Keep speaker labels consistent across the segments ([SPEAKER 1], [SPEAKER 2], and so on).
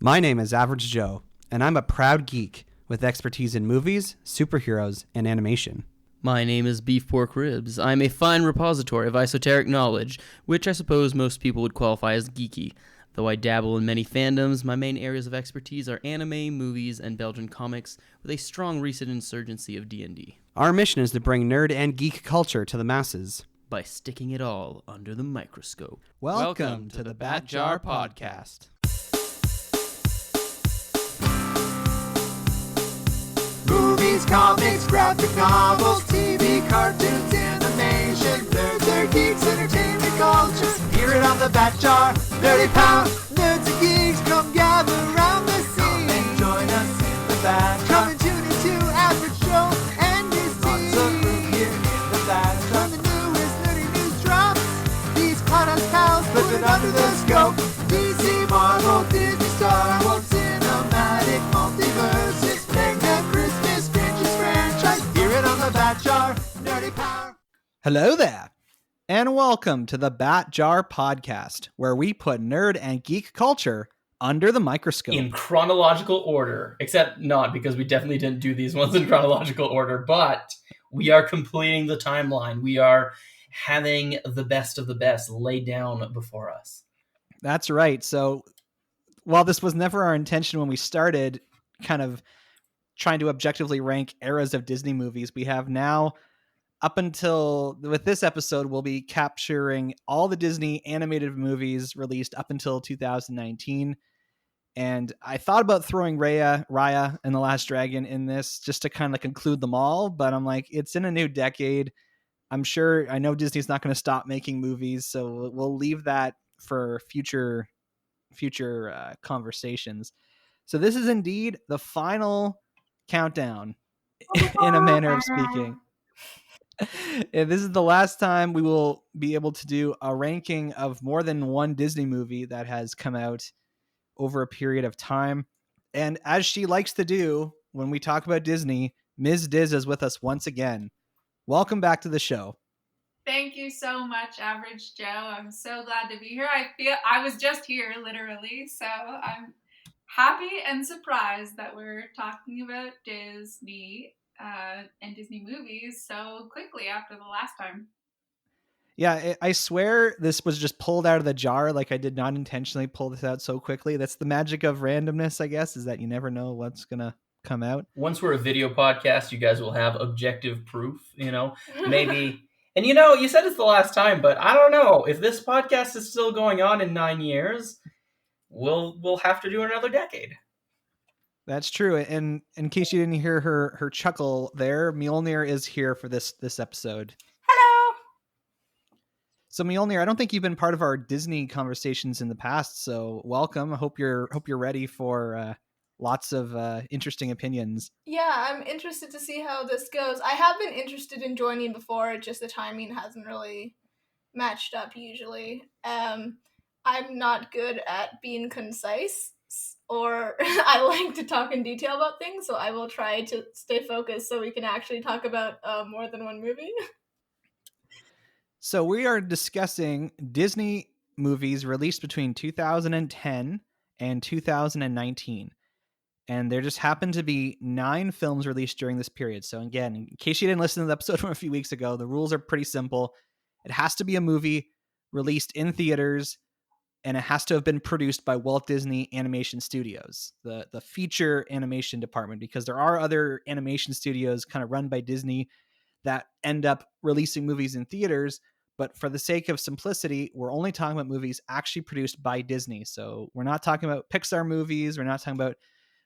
[SPEAKER 1] My name is Average Joe, and I'm a proud geek with expertise in movies, superheroes, and animation.
[SPEAKER 2] My name is Beef Pork Ribs. I'm a fine repository of esoteric knowledge, which I suppose most people would qualify as geeky. Though I dabble in many fandoms, my main areas of expertise are anime, movies, and Belgian comics, with a strong recent insurgency of D&D.
[SPEAKER 1] Our mission is to bring nerd and geek culture to the masses
[SPEAKER 2] by sticking it all under the microscope.
[SPEAKER 1] Welcome to the Bat Jar Podcast.
[SPEAKER 3] Movies, comics, graphic novels, TV, cartoons, animation, nerds are geeks, entertainment culture. Hear it on the Bat Jar, Nerdy Power. Nerds and geeks, come gather around the scene. Come and join us in the Bat Jar. Come and tune into Average Joe and his team. Lots of room here in the Bat Jar. When the newest nerdy news drops, these podcast pals put it under the scope. DC, Marvel, Disney, Star Wars, cinematic multiverses. Bat Jar, Nerdy Power.
[SPEAKER 1] Hello there, and welcome to the Bat Jar Podcast, where we put nerd and geek culture under the microscope.
[SPEAKER 4] In chronological order, except not, because we definitely didn't do these ones in chronological order, but we are completing the timeline. We are having the best of the best laid down before us.
[SPEAKER 1] That's right. So while this was never our intention when we started kind of trying to objectively rank eras of Disney movies, we have now, up until with this episode, we'll be capturing all the Disney animated movies released up until 2019. And I thought about throwing Raya and The Last Dragon in this just to kind of conclude them all, but I'm like, it's in a new decade. I know Disney's not going to stop making movies, so we'll leave that for future conversations. So this is indeed the final countdown, in a manner of speaking. And this is the last time we will be able to do a ranking of more than one Disney movie that has come out over a period of time. And as she likes to do when we talk about Disney, Ms. Diz is with us once again. Welcome back to the show.
[SPEAKER 5] Thank you so much, Average Joe. I'm so glad to be here. I was just here, literally, so I'm happy and surprised that we're talking about Disney and Disney movies so quickly after the last time.
[SPEAKER 1] Yeah, I swear this was just pulled out of the jar. Like, I did not intentionally pull this out so quickly. That's the magic of randomness, I guess, is that you never know what's going to come out.
[SPEAKER 4] Once we're a video podcast, you guys will have objective proof, maybe. And you said it's the last time, but I don't know. If this podcast is still going on in 9 years, we'll have to do another decade.
[SPEAKER 1] That's true. And in case you didn't hear her chuckle there, Mjolnir is here for this episode.
[SPEAKER 5] Hello.
[SPEAKER 1] So Mjolnir, I don't think you've been part of our Disney conversations in the past, so welcome. I hope you're ready for lots of interesting opinions.
[SPEAKER 6] Yeah, I'm interested to see how this goes. I have been interested in joining before, just the timing hasn't really matched up usually. I'm not good at being concise, or I like to talk in detail about things, so I will try to stay focused so we can actually talk about more than one movie.
[SPEAKER 1] So we are discussing Disney movies released between 2010 and 2019. And there just happened to be 9 films released during this period. So again, in case you didn't listen to the episode from a few weeks ago, the rules are pretty simple. It has to be a movie released in theaters, and it has to have been produced by Walt Disney Animation Studios, the feature animation department, because there are other animation studios kind of run by Disney that end up releasing movies in theaters. But for the sake of simplicity, we're only talking about movies actually produced by Disney. So we're not talking about Pixar movies. We're not talking about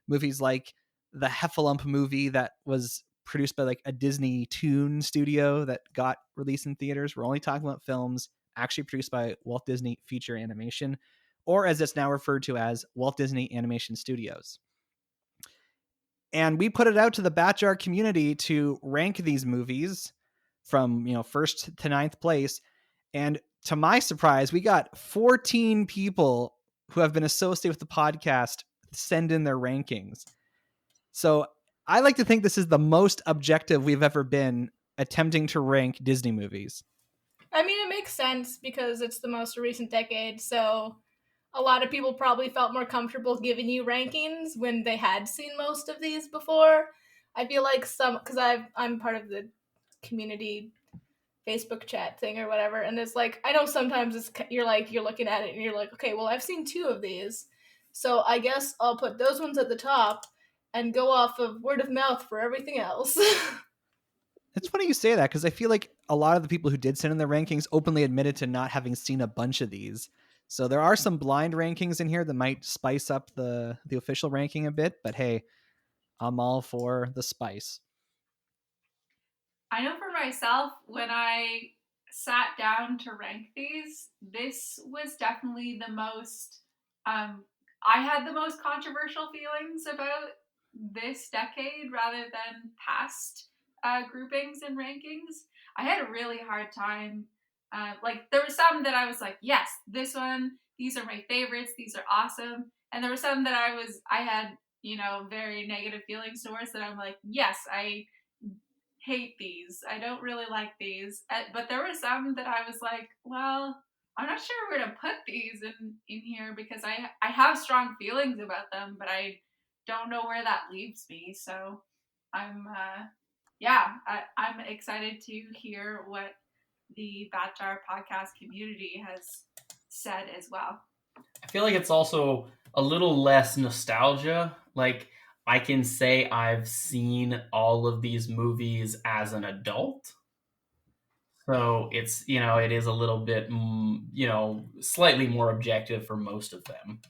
[SPEAKER 1] movies like the Heffalump movie that was produced by like a Disney Toon studio that got released in theaters. We're only talking about films actually produced by Walt Disney Feature Animation, or as it's now referred to as Walt Disney Animation Studios. And we put it out to the Bat Jar community to rank these movies from, first to 9th place. And to my surprise, we got 14 people who have been associated with the podcast send in their rankings. So I like to think this is the most objective we've ever been attempting to rank Disney movies.
[SPEAKER 6] I mean, it makes sense because it's the most recent decade, so a lot of people probably felt more comfortable giving you rankings when they had seen most of these before. I feel like because I'm part of the community Facebook chat thing or whatever, and it's like, I know sometimes you're looking at it and you're like, okay, well, I've seen 2 of these, so I guess I'll put those ones at the top and go off of word of mouth for everything else.
[SPEAKER 1] It's funny you say that, because I feel like a lot of the people who did send in their rankings openly admitted to not having seen a bunch of these. So there are some blind rankings in here that might spice up the official ranking a bit, but hey, I'm all for the spice.
[SPEAKER 5] I know for myself, when I sat down to rank these, this was definitely the most, I had the most controversial feelings about this decade rather than past groupings and rankings. I had a really hard time. Like, there were some that I was like, yes, this one, these are my favorites, these are awesome. And there were some that I had, very negative feelings towards, that I'm like, yes, I hate these. I don't really like these. But there were some that I was like, well, I'm not sure where to put these in here, because I have strong feelings about them, but I don't know where that leaves me. So I'm I'm excited to hear what the Batjar podcast community has said as well.
[SPEAKER 4] I feel like it's also a little less nostalgia. Like, I can say I've seen all of these movies as an adult. So it's, it is a little bit, slightly more objective for most of them.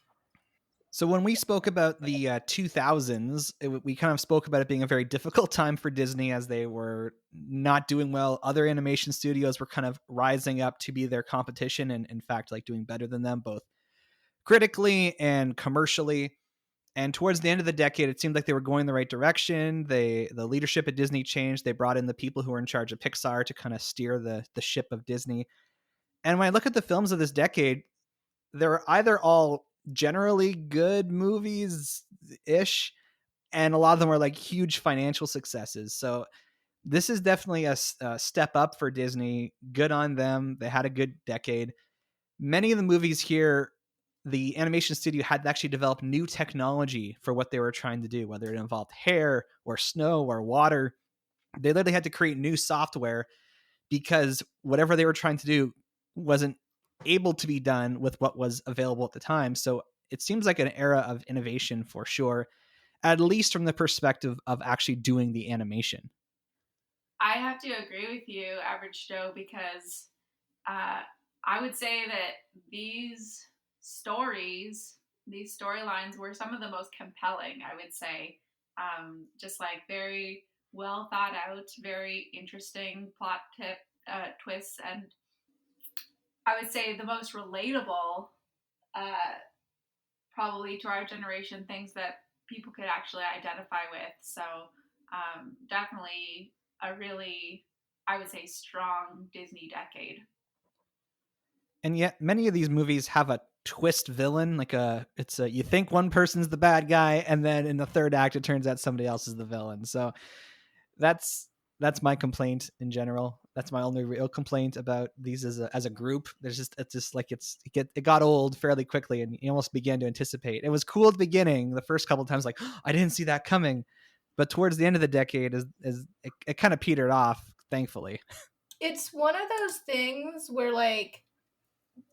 [SPEAKER 1] So when we spoke about the 2000s, we kind of spoke about it being a very difficult time for Disney, as they were not doing well. Other animation studios were kind of rising up to be their competition, and in fact, like, doing better than them, both critically and commercially. And towards the end of the decade, it seemed like they were going the right direction. The leadership at Disney changed. They brought in the people who were in charge of Pixar to kind of steer the ship of Disney. And when I look at the films of this decade, they're either all generally good movies ish, and a lot of them are like huge financial successes. So this is definitely a step up for Disney. Good on them. They had a good decade. Many of the movies here, the animation studio had to actually develop new technology for what they were trying to do, whether it involved hair or snow or water. They literally had to create new software, because whatever they were trying to do wasn't able to be done with what was available at the time. So it seems like an era of innovation for sure, at least from the perspective of actually doing the animation.
[SPEAKER 5] I have to agree with you, Average Joe, because I would say that these storylines were some of the most compelling, I would say. Just like very well thought out, very interesting plot twists, and I would say the most relatable, probably to our generation, things that people could actually identify with. So definitely a really, I would say, strong Disney decade.
[SPEAKER 1] And yet many of these movies have a twist villain, like you think one person's the bad guy, and then in the third act it turns out somebody else is the villain. So that's my complaint in general. That's my only real complaint about these as a group. It got old fairly quickly, and you almost began to anticipate. It was cool at the beginning, the first couple of times, like, oh, I didn't see that coming. But towards the end of the decade, it kind of petered off, thankfully.
[SPEAKER 6] It's one of those things where, like,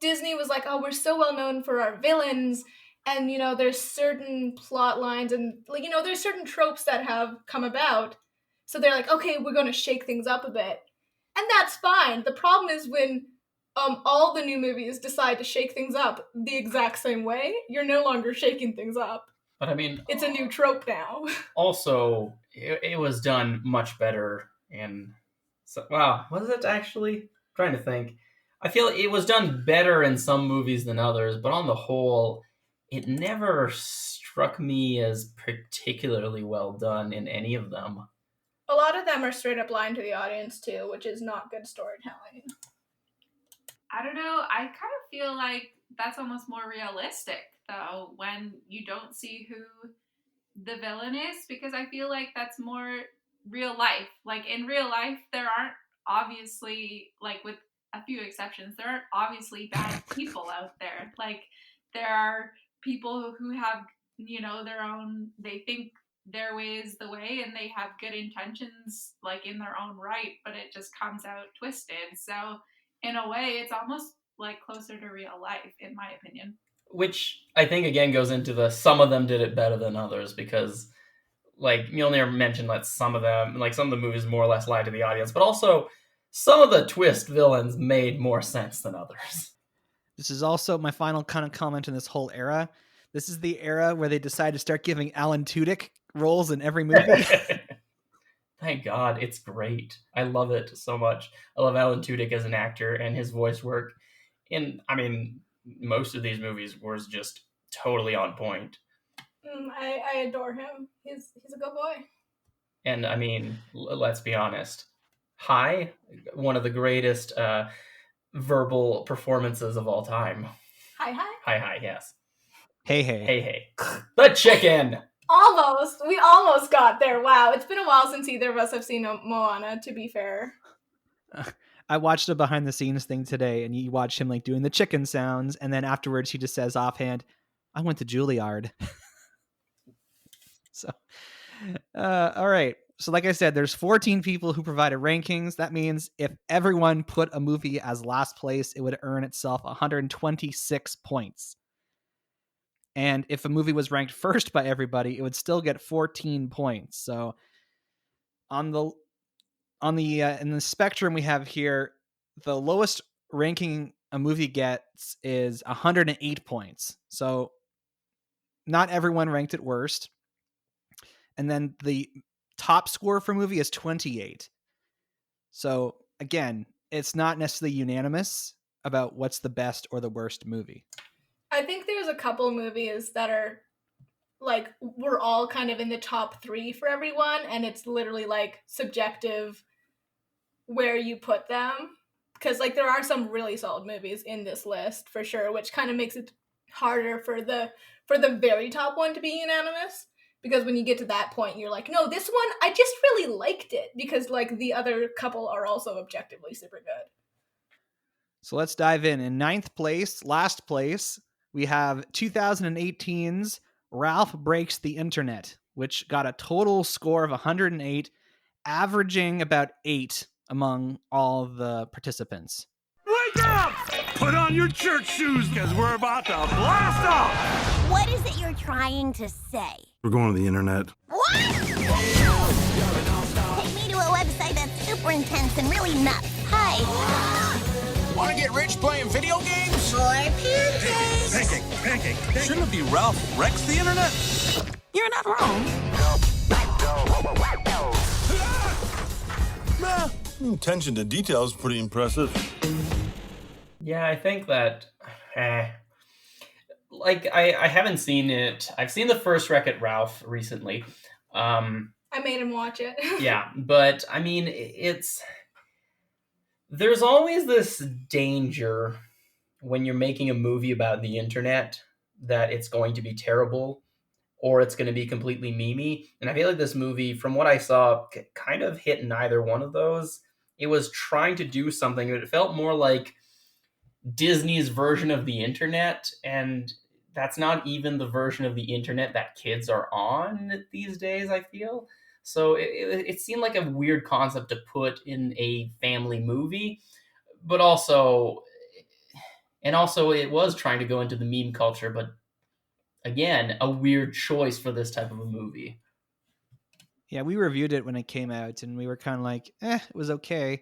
[SPEAKER 6] Disney was like, oh, we're so well known for our villains, and, there's certain plot lines, and, like, there's certain tropes that have come about. So they're like, okay, we're going to shake things up a bit. And that's fine. The problem is when all the new movies decide to shake things up the exact same way, you're no longer shaking things up.
[SPEAKER 4] But I mean,
[SPEAKER 6] it's a new trope now.
[SPEAKER 4] Also, it was done much better in... Wow, was it actually? I'm trying to think. I feel it was done better in some movies than others, but on the whole, it never struck me as particularly well done in any of them.
[SPEAKER 6] A lot of them are straight up lying to the audience too, which is not good storytelling.
[SPEAKER 5] I don't know. I kind of feel like that's almost more realistic, though, when you don't see who the villain is, because I feel like that's more real life. Like, in real life, there aren't obviously, like, with a few exceptions, there aren't obviously bad people out there. Like, there are people who have, their own, they think their way is the way and they have good intentions like in their own right, but it just comes out twisted. So in a way, it's almost like closer to real life, in my opinion.
[SPEAKER 4] Which I think again goes into the some of them did it better than others, because like Mjolnir mentioned that some of the movies more or less lied to the audience, but also some of the twist villains made more sense than others.
[SPEAKER 1] This is also my final kind of comment in this whole era. This is the era where they decided to start giving Alan Tudyk roles in every movie.
[SPEAKER 4] Thank God, it's great. I love it so much. I love Alan Tudyk as an actor, and his voice work in, most of these movies was just totally on point.
[SPEAKER 6] I adore him. He's a good boy.
[SPEAKER 4] And let's be honest. Hi, one of the greatest verbal performances of all time.
[SPEAKER 6] Hi.
[SPEAKER 4] Hi, yes.
[SPEAKER 1] Hey.
[SPEAKER 4] The chicken!
[SPEAKER 6] Almost. We almost got there. Wow. It's been a while since either of us have seen Moana, to be fair.
[SPEAKER 1] I watched a behind the scenes thing today, and you watch him like doing the chicken sounds, and then afterwards he just says offhand, I went to Juilliard. So, all right. So like I said, there's 14 people who provided rankings. That means if everyone put a movie as last place, it would earn itself 126 points. And if a movie was ranked first by everybody, it would still get 14 points. So in the spectrum we have here, the lowest ranking a movie gets is 108 points. So not everyone ranked it worst. And then the top score for movie is 28. So again, it's not necessarily unanimous about what's the best or the worst movie.
[SPEAKER 6] I think there's a couple movies that are like, we're all kind of in the top 3 for everyone, and it's literally like subjective where you put them. Because like there are some really solid movies in this list for sure, which kind of makes it harder for the very top one to be unanimous. Because when you get to that point, you're like, no, this one, I just really liked it. Because like the other couple are also objectively super good.
[SPEAKER 1] So let's dive in. In 9th place, last place, we have 2018's Ralph Breaks the Internet, which got a total score of 108, averaging about 8 among all the participants.
[SPEAKER 7] Wake up! Put on your church shoes, because we're about to blast off!
[SPEAKER 8] What is it you're trying to say?
[SPEAKER 7] We're going to the internet.
[SPEAKER 8] What? Take me to a website that's super intense and really nuts. Hi.
[SPEAKER 9] Want to get rich playing video games?
[SPEAKER 8] Or pancakes.
[SPEAKER 7] Pancake. Shouldn't it be Ralph Wrecks the Internet?
[SPEAKER 8] You're not wrong.
[SPEAKER 7] Attention to detail is pretty impressive.
[SPEAKER 4] Yeah, I think that... I haven't seen it. I've seen the first Wreck-It Ralph recently.
[SPEAKER 6] I made him watch it.
[SPEAKER 4] Yeah, but there's always this danger when you're making a movie about the internet that it's going to be terrible or it's going to be completely memey. And I feel like this movie, from what I saw, kind of hit neither one of those. It was trying to do something, but it felt more like Disney's version of the internet, and that's not even the version of the internet that kids are on these days, I feel. So it seemed like a weird concept to put in a family movie, but also it was trying to go into the meme culture, but again, a weird choice for this type of a movie.
[SPEAKER 1] Yeah, we reviewed it when it came out, and we were kind of like, it was okay.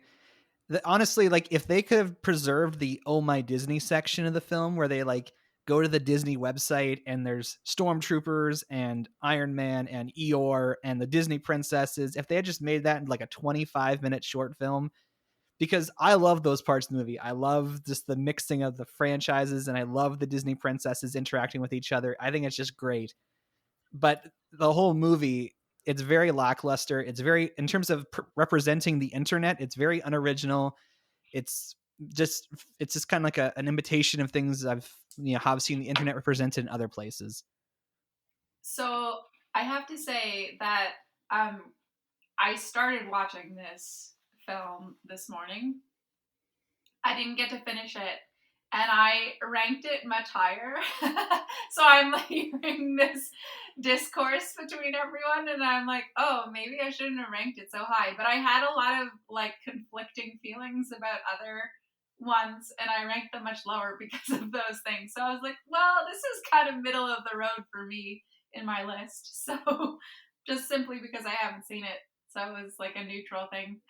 [SPEAKER 1] Honestly, like, if they could have preserved the Oh My Disney section of the film where they, like, go to the Disney website and there's Stormtroopers and Iron Man and Eeyore and the Disney princesses, if they had just made that in, like, a 25-minute short film, because I love those parts of the movie. I love just the mixing of the franchises, and I love the Disney princesses interacting with each other. I think it's just great. But the whole movie, it's very lackluster. It's very, in terms of representing the internet, it's very unoriginal. It's just kind of like an imitation of things have seen the internet represented in other places.
[SPEAKER 5] So I have to say that I started watching this film this morning. I didn't get to finish it, and I ranked it much higher. So I'm like hearing this discourse between everyone, and I'm like, oh, maybe I shouldn't have ranked it so high. But I had a lot of like conflicting feelings about other ones, and I ranked them much lower because of those things. So I was like, well, this is kind of middle of the road for me in my list. So just simply because I haven't seen it. So it was like a neutral thing.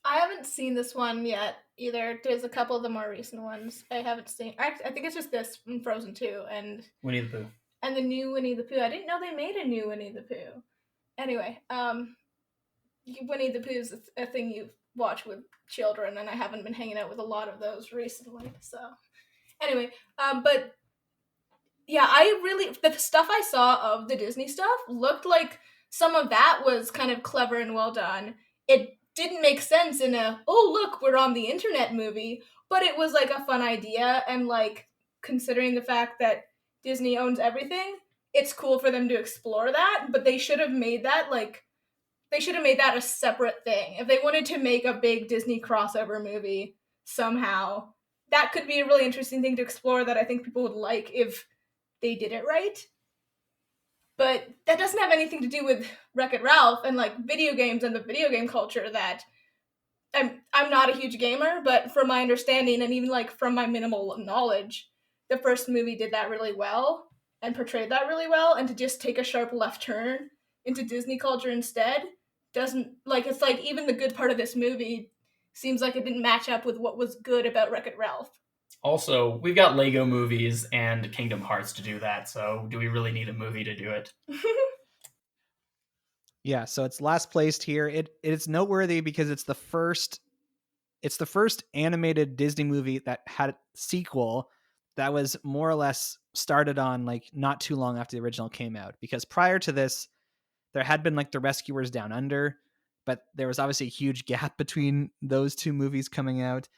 [SPEAKER 6] I haven't seen this one yet either. There's a couple of the more recent ones I haven't seen. I think it's just this and Frozen 2 and
[SPEAKER 4] Winnie the Pooh.
[SPEAKER 6] And the new Winnie the Pooh. I didn't know they made a new Winnie the Pooh. Anyway, Winnie the Pooh's a thing you watch with children, and I haven't been hanging out with a lot of those recently. So, anyway, but yeah, the stuff I saw of the Disney stuff looked like some of that was kind of clever and well done. It didn't make sense in a, oh, look, we're on the internet movie, but it was like a fun idea, and like considering the fact that Disney owns everything, it's cool for them to explore that, but they should have made that a separate thing. If they wanted to make a big Disney crossover movie somehow, that could be a really interesting thing to explore that I think people would like if they did it right. But that doesn't have anything to do with Wreck-It Ralph and like video games and the video game culture that I'm not a huge gamer, but from my understanding and even like from my minimal knowledge, the first movie did that really well and portrayed that really well, and to just take a sharp left turn into Disney culture instead doesn't, like, it's like even the good part of this movie seems like it didn't match up with what was good about Wreck-It Ralph.
[SPEAKER 4] Also, we've got Lego movies and Kingdom Hearts to do that, so do we really need a movie to do it?
[SPEAKER 1] Yeah, so it's last placed here. It's noteworthy because it's the first animated Disney movie that had a sequel that was more or less started on like not too long after the original came out. Because prior to this, there had been like The Rescuers Down Under, but there was obviously a huge gap between those two movies coming out.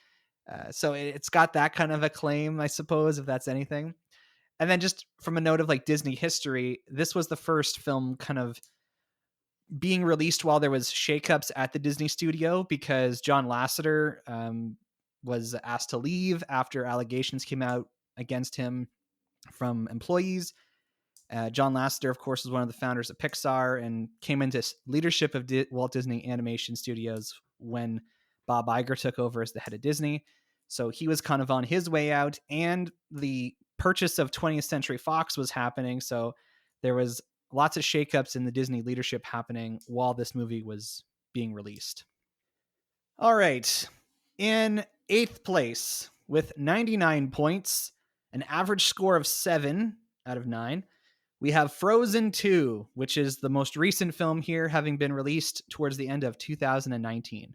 [SPEAKER 1] So it's got that kind of acclaim, I suppose, if that's anything. And then just from a note of like Disney history, this was the first film kind of being released while there was shakeups at the Disney studio, because John Lasseter was asked to leave after allegations came out against him from employees. John Lasseter, of course, was one of the founders of Pixar and came into leadership of Walt Disney Animation Studios when Bob Iger took over as the head of Disney. So he was kind of on his way out, and the purchase of 20th Century Fox was happening. So there was lots of shakeups in the Disney leadership happening while this movie was being released. All right. In 8th place with 99 points, an average score of 7 out of 9, we have Frozen 2, which is the most recent film here, having been released towards the end of 2019.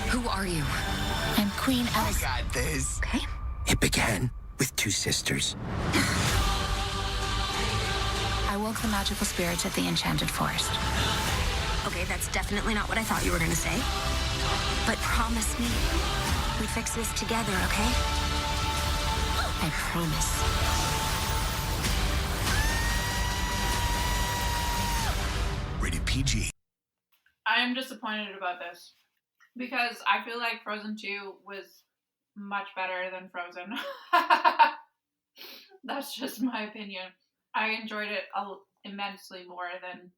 [SPEAKER 10] Who are you? I'm Queen Alice.
[SPEAKER 9] I got this.
[SPEAKER 10] Okay.
[SPEAKER 9] It began with 2 sisters.
[SPEAKER 10] I woke the magical spirits at the Enchanted Forest. Okay, that's definitely not what I thought you were gonna say. But promise me we fix this together, okay? I promise.
[SPEAKER 9] Rated PG.
[SPEAKER 5] I am disappointed about this because I feel like Frozen 2 was much better than Frozen. That's just my opinion. I enjoyed it immensely more than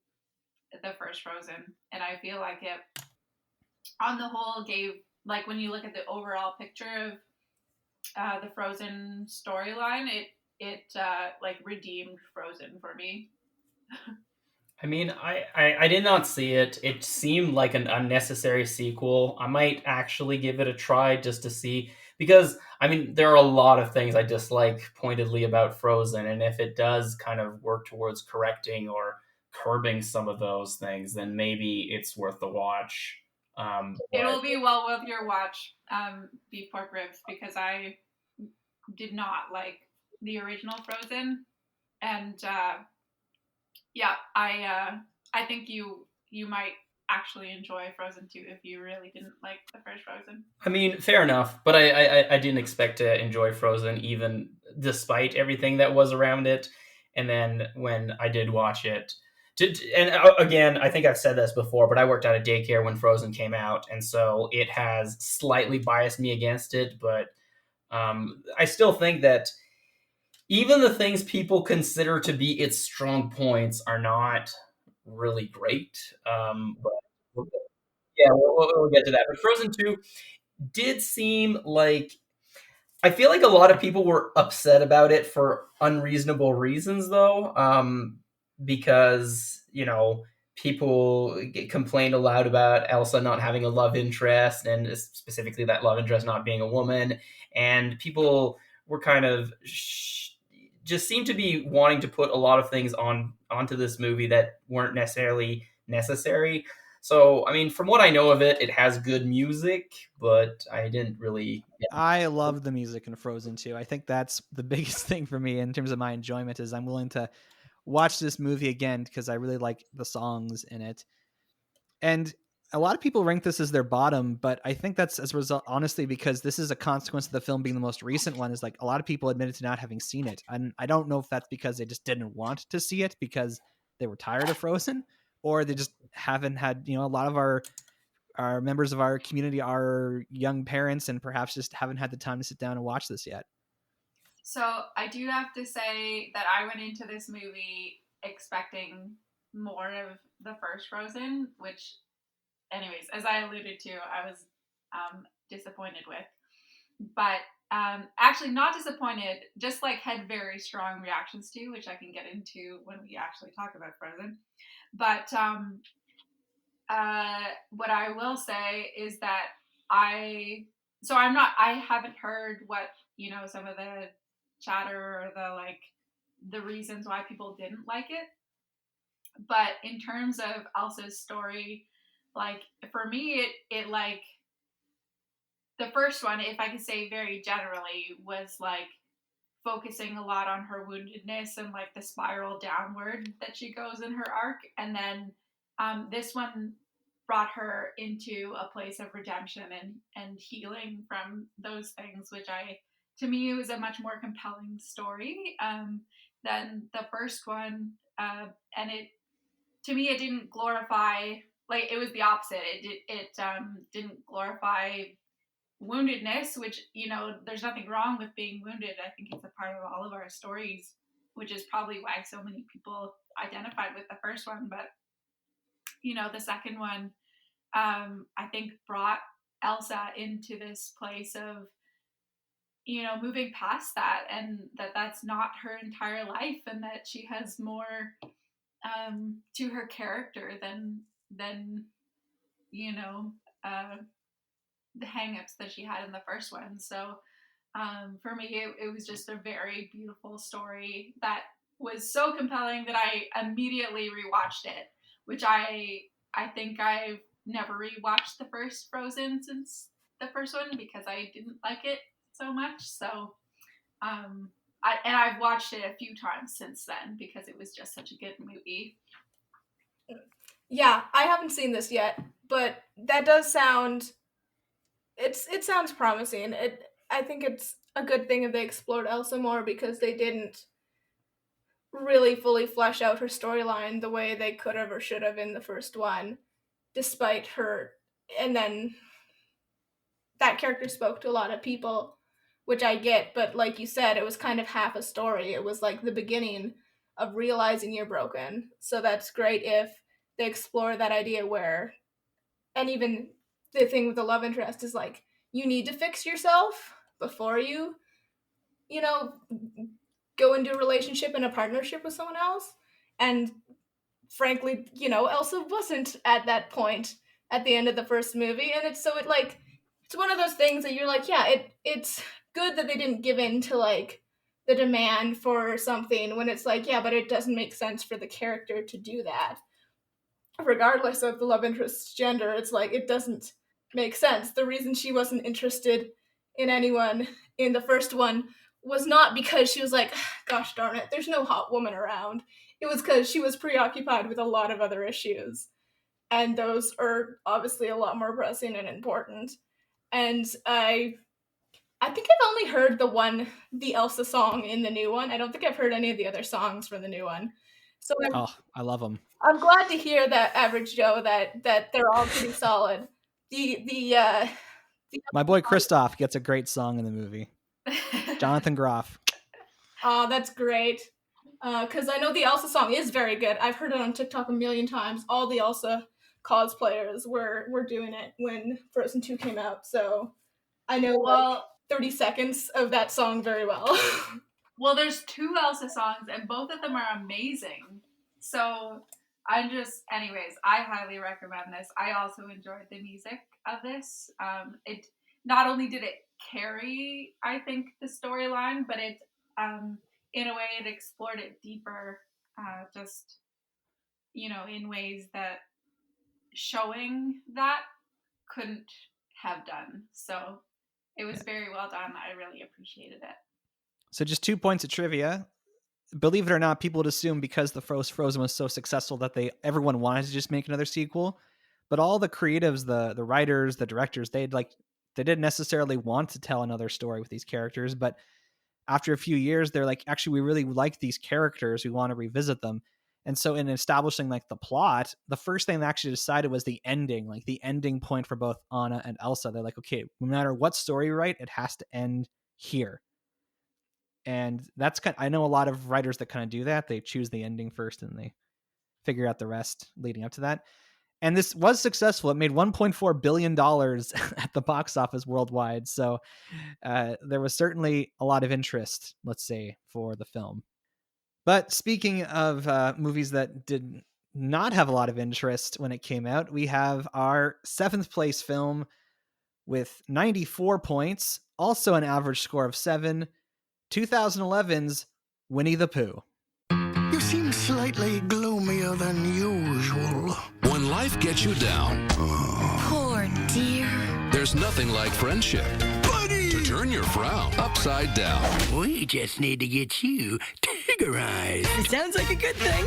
[SPEAKER 5] the first Frozen, and I feel like it, on the whole, gave, like, when you look at the overall picture of the Frozen storyline, it like redeemed Frozen for me.
[SPEAKER 4] I mean, I did not see it. It seemed like an unnecessary sequel. I might actually give it a try just to see, because, I mean, there are a lot of things I dislike pointedly about Frozen, and if it does kind of work towards correcting or curbing some of those things, then maybe it's worth the watch.
[SPEAKER 5] It'll be well worth your watch, Beef Pork Ribs, because I did not like the original Frozen, and yeah, I think you might actually enjoy Frozen 2 if you really didn't like the first Frozen.
[SPEAKER 4] I mean, fair enough, but I didn't expect to enjoy Frozen even despite everything that was around it. And then when I did watch it, Again, I think I've said this before, but I worked at a daycare when Frozen came out, and so it has slightly biased me against it. But I still think that even the things people consider to be its strong points are not really great. But we'll get to that. But Frozen 2 did seem like, I feel like a lot of people were upset about it for unreasonable reasons, though, because, people complained aloud about Elsa not having a love interest, and specifically that love interest not being a woman, and people were kind of just seemed to be wanting to put a lot of things onto this movie that weren't necessarily necessary. So, I mean, from what I know of it, it has good music, but I didn't really.
[SPEAKER 1] I love the music in Frozen 2. I think that's the biggest thing for me in terms of my enjoyment, is I'm willing to watch this movie again because I really like the songs in it. And a lot of people rank this as their bottom, but I think that's as a result, honestly, because this is a consequence of the film being the most recent one. Is like a lot of people admitted to not having seen it. And I don't know if that's because they just didn't want to see it because they were tired of Frozen, or they just haven't had, a lot of our members of our community are young parents and perhaps just haven't had the time to sit down and watch this yet.
[SPEAKER 5] So I do have to say that I went into this movie expecting more of the first Frozen, which, anyways, as I alluded to, I was disappointed with. But actually not disappointed, just like had very strong reactions to, which I can get into when we actually talk about Frozen. But what I will say is that I haven't heard what, some of the chatter or the reasons why people didn't like it. But in terms of Elsa's story, like, for me, it like, the first one, if I could say very generally, was like focusing a lot on her woundedness and like the spiral downward that she goes in her arc. And then this one brought her into a place of redemption and healing from those things, which to me, it was a much more compelling story than the first one. And to me, it didn't glorify, like, it was the opposite. It didn't glorify woundedness, which, there's nothing wrong with being wounded. I think it's a part of all of our stories, which is probably why so many people identified with the first one. But, the second one, I think brought Elsa into this place of, moving past that, and that's not her entire life, and that she has more to her character than the hang-ups that she had in the first one. So for me, it was just a very beautiful story that was so compelling that I immediately rewatched it, which I think I've never rewatched the first Frozen since the first one because I didn't like it so much. So I've watched it a few times since then because it was just such a good movie.
[SPEAKER 6] Yeah, I haven't seen this yet, but that does sound. It sounds promising. I think it's a good thing if they explored Elsa more because they didn't really fully flesh out her storyline the way they could have or should have in the first one, despite her. And then that character spoke to a lot of people, which I get, but like you said, it was kind of half a story. It was like the beginning of realizing you're broken. So that's great if they explore that idea where, and even the thing with the love interest is like, you need to fix yourself before you go into a relationship and a partnership with someone else. And frankly, Elsa wasn't at that point at the end of the first movie. And it's one of those things that you're like, yeah, it's good that they didn't give in to like the demand for something when it's like, yeah, but it doesn't make sense for the character to do that. Regardless of the love interest's gender, it's like, it doesn't make sense. The reason she wasn't interested in anyone in the first one was not because she was like, gosh darn it, there's no hot woman around. It was because she was preoccupied with a lot of other issues. And those are obviously a lot more pressing and important. And I think I've only heard the Elsa song in the new one. I don't think I've heard any of the other songs from the new one. So
[SPEAKER 1] I love them.
[SPEAKER 6] I'm glad to hear that, Average Joe, that they're all pretty solid. The
[SPEAKER 1] My boy Kristoff gets a great song in the movie. Jonathan Groff.
[SPEAKER 6] Oh, that's great. Because I know the Elsa song is very good. I've heard it on TikTok a million times. All the Elsa cosplayers were doing it when Frozen 2 came out. So I know like 30 seconds of that song very well.
[SPEAKER 5] Well, there's 2 Elsa songs, and both of them are amazing. So anyways, I highly recommend this. I also enjoyed the music of this. It not only did it carry, I think, the storyline, but it, in a way, it explored it deeper, just, in ways that showing that couldn't have done. So it was very well done. I really appreciated it.
[SPEAKER 1] So just 2 points of trivia. Believe it or not, people would assume because the first Frozen was so successful that everyone wanted to just make another sequel. But all the creatives, the writers, the directors, they didn't necessarily want to tell another story with these characters. But after a few years, they're like, actually, we really like these characters. We want to revisit them. And so in establishing like the plot, the first thing they actually decided was the ending, like the ending point for both Anna and Elsa. They're like, okay, no matter what story you write, it has to end here. And that's I know a lot of writers that kind of do that. They choose the ending first and they figure out the rest leading up to that. And this was successful. It made $1.4 billion at the box office worldwide. So there was certainly a lot of interest, let's say, for the film. But speaking of movies that did not have a lot of interest when it came out, we have our 7th place film with 94 points, also an average score of 7, 2011's Winnie the Pooh.
[SPEAKER 11] You seem slightly gloomier than usual.
[SPEAKER 12] When life gets you down,
[SPEAKER 10] Poor dear.
[SPEAKER 12] there's nothing like friendship
[SPEAKER 11] Buddy!
[SPEAKER 12] to turn your frown upside down.
[SPEAKER 11] We just need to get you tigerized.
[SPEAKER 13] Sounds like a good thing.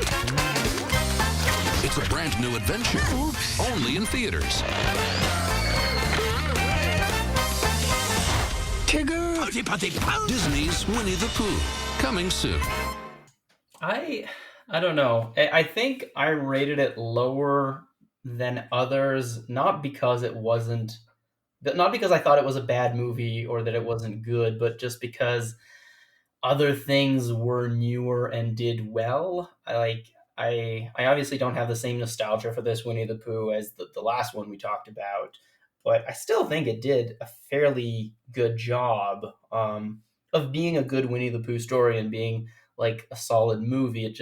[SPEAKER 12] It's a brand new adventure, only in theaters.
[SPEAKER 11] Tigger!
[SPEAKER 12] Disney's Winnie the Pooh, coming soon.
[SPEAKER 4] I don't know. I think I rated it lower than others, not because I thought it was a bad movie or that it wasn't good, but just because other things were newer and did well. I obviously don't have the same nostalgia for this Winnie the Pooh as the last one we talked about, but I still think it did a fairly good job of being a good Winnie the Pooh story and being like a solid movie. It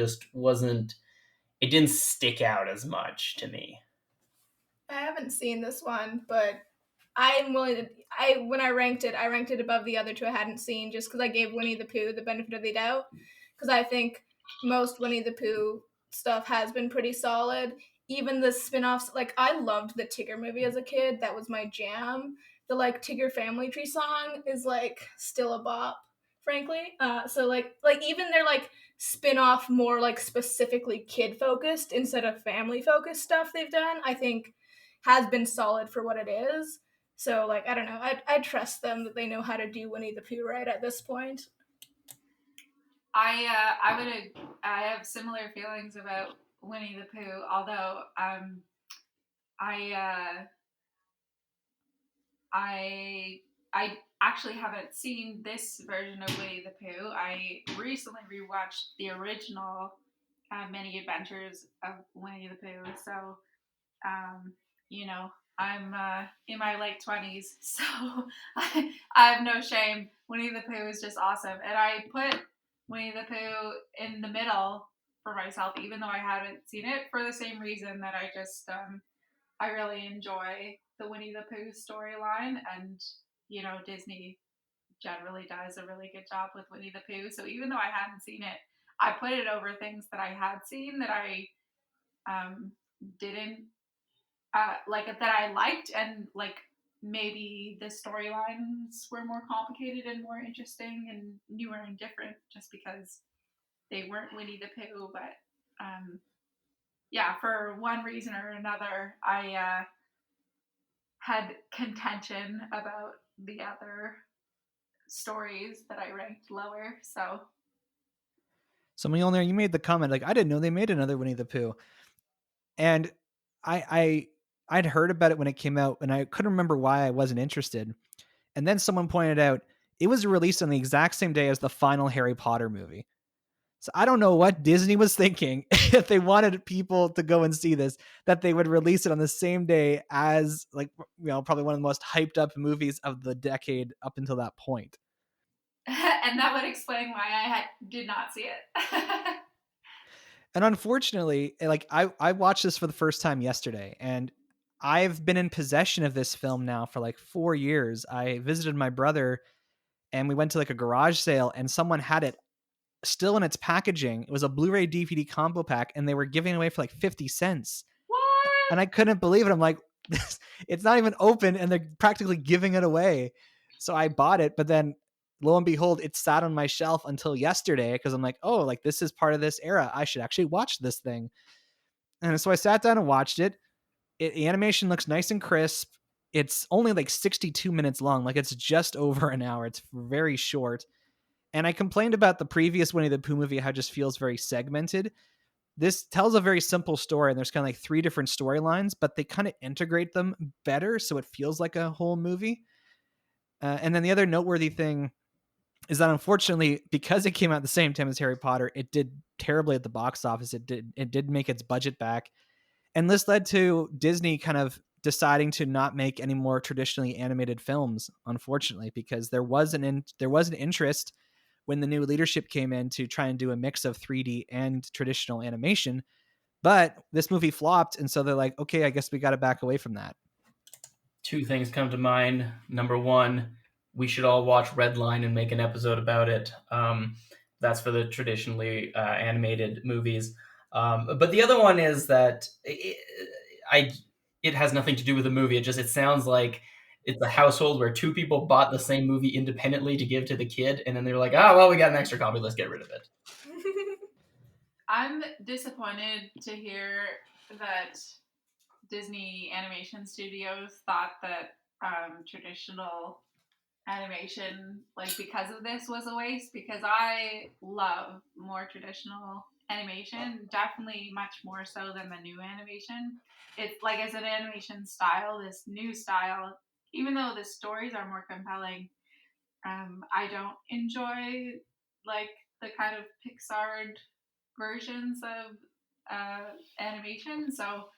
[SPEAKER 4] didn't stick out as much to me.
[SPEAKER 6] I haven't seen this one, but I'm willing to. When I ranked it above the other 2 I hadn't seen, just because I gave Winnie the Pooh the benefit of the doubt, because I think most Winnie the Pooh stuff has been pretty solid. Even the spin-offs, like I loved the Tigger movie as a kid. That was my jam. The like Tigger Family Tree song is like still a bop, frankly. So like even their like spin-off more like specifically kid focused instead of family focused stuff they've done, I think has been solid for what it is. So like I don't know, I trust them that they know how to do Winnie the Pooh right at this point.
[SPEAKER 5] I have similar feelings about Winnie the Pooh, although I actually haven't seen this version of Winnie the Pooh. I recently rewatched the original Many Adventures of Winnie the Pooh, so I'm in my late 20s, so I have no shame. Winnie the Pooh is just awesome, and I put Winnie the Pooh in the middle for myself, even though I haven't seen it, for the same reason that I just I really enjoy the Winnie the Pooh storyline, and Disney generally does a really good job with Winnie the Pooh. So even though I hadn't seen it, I put it over things that I had seen that I didn't that I liked, and like maybe the storylines were more complicated and more interesting and newer and different just because they weren't Winnie the Pooh. But yeah, for one reason or another, I had contention about the other stories that I ranked lower. So
[SPEAKER 1] Mjolnir, you made the comment like, I didn't know they made another Winnie the Pooh. And I'd heard about it when it came out, and I couldn't remember why I wasn't interested. And then someone pointed out it was released on the exact same day as the final Harry Potter movie. So I don't know what Disney was thinking if they wanted people to go and see this, that they would release it on the same day as, like, probably one of the most hyped up movies of the decade up until that point.
[SPEAKER 5] And that would explain why I did not see it.
[SPEAKER 1] And unfortunately, like, I watched this for the first time yesterday, and I've been in possession of this film now for like 4 years. I visited my brother, and we went to like a garage sale, and someone had it still in its packaging. It was a Blu-ray DVD combo pack, and they were giving it away for like 50 cents.
[SPEAKER 5] What?
[SPEAKER 1] And I couldn't believe it. I'm like, it's not even open, and they're practically giving it away. So I bought it, but then lo and behold, it sat on my shelf until yesterday, because I'm like, oh, like, this is part of this era. I should actually watch this thing. And so I sat down and watched it. The animation looks nice and crisp. It's only like 62 minutes long. Like, it's just over an hour. It's very short. And I complained about the previous Winnie the Pooh movie, how it just feels very segmented. This tells a very simple story, and there's kind of like 3 different storylines, but they kind of integrate them better, so it feels like a whole movie. And then the other noteworthy thing is that, unfortunately, because it came out at the same time as Harry Potter, it did terribly at the box office. It did make its budget back. And this led to Disney kind of deciding to not make any more traditionally animated films, unfortunately, because there was an interest when the new leadership came in to try and do a mix of 3D and traditional animation. But this movie flopped, and so they're like, okay, I guess we got to back away from that.
[SPEAKER 4] 2 things come to mind. Number 1, we should all watch Redline and make an episode about it. That's for the traditionally animated movies. But the other one is that it has nothing to do with the movie. It sounds like it's a household where 2 people bought the same movie independently to give to the kid, and then they're like, oh, well, we got an extra copy, let's get rid of it.
[SPEAKER 5] I'm disappointed to hear that Disney Animation Studios thought that traditional animation, like, because of this, was a waste, because I love more traditional animation, definitely much more so than the new animation. It's like, as an animation style, this new style, even though the stories are more compelling, I don't enjoy like the kind of Pixar versions of animation. So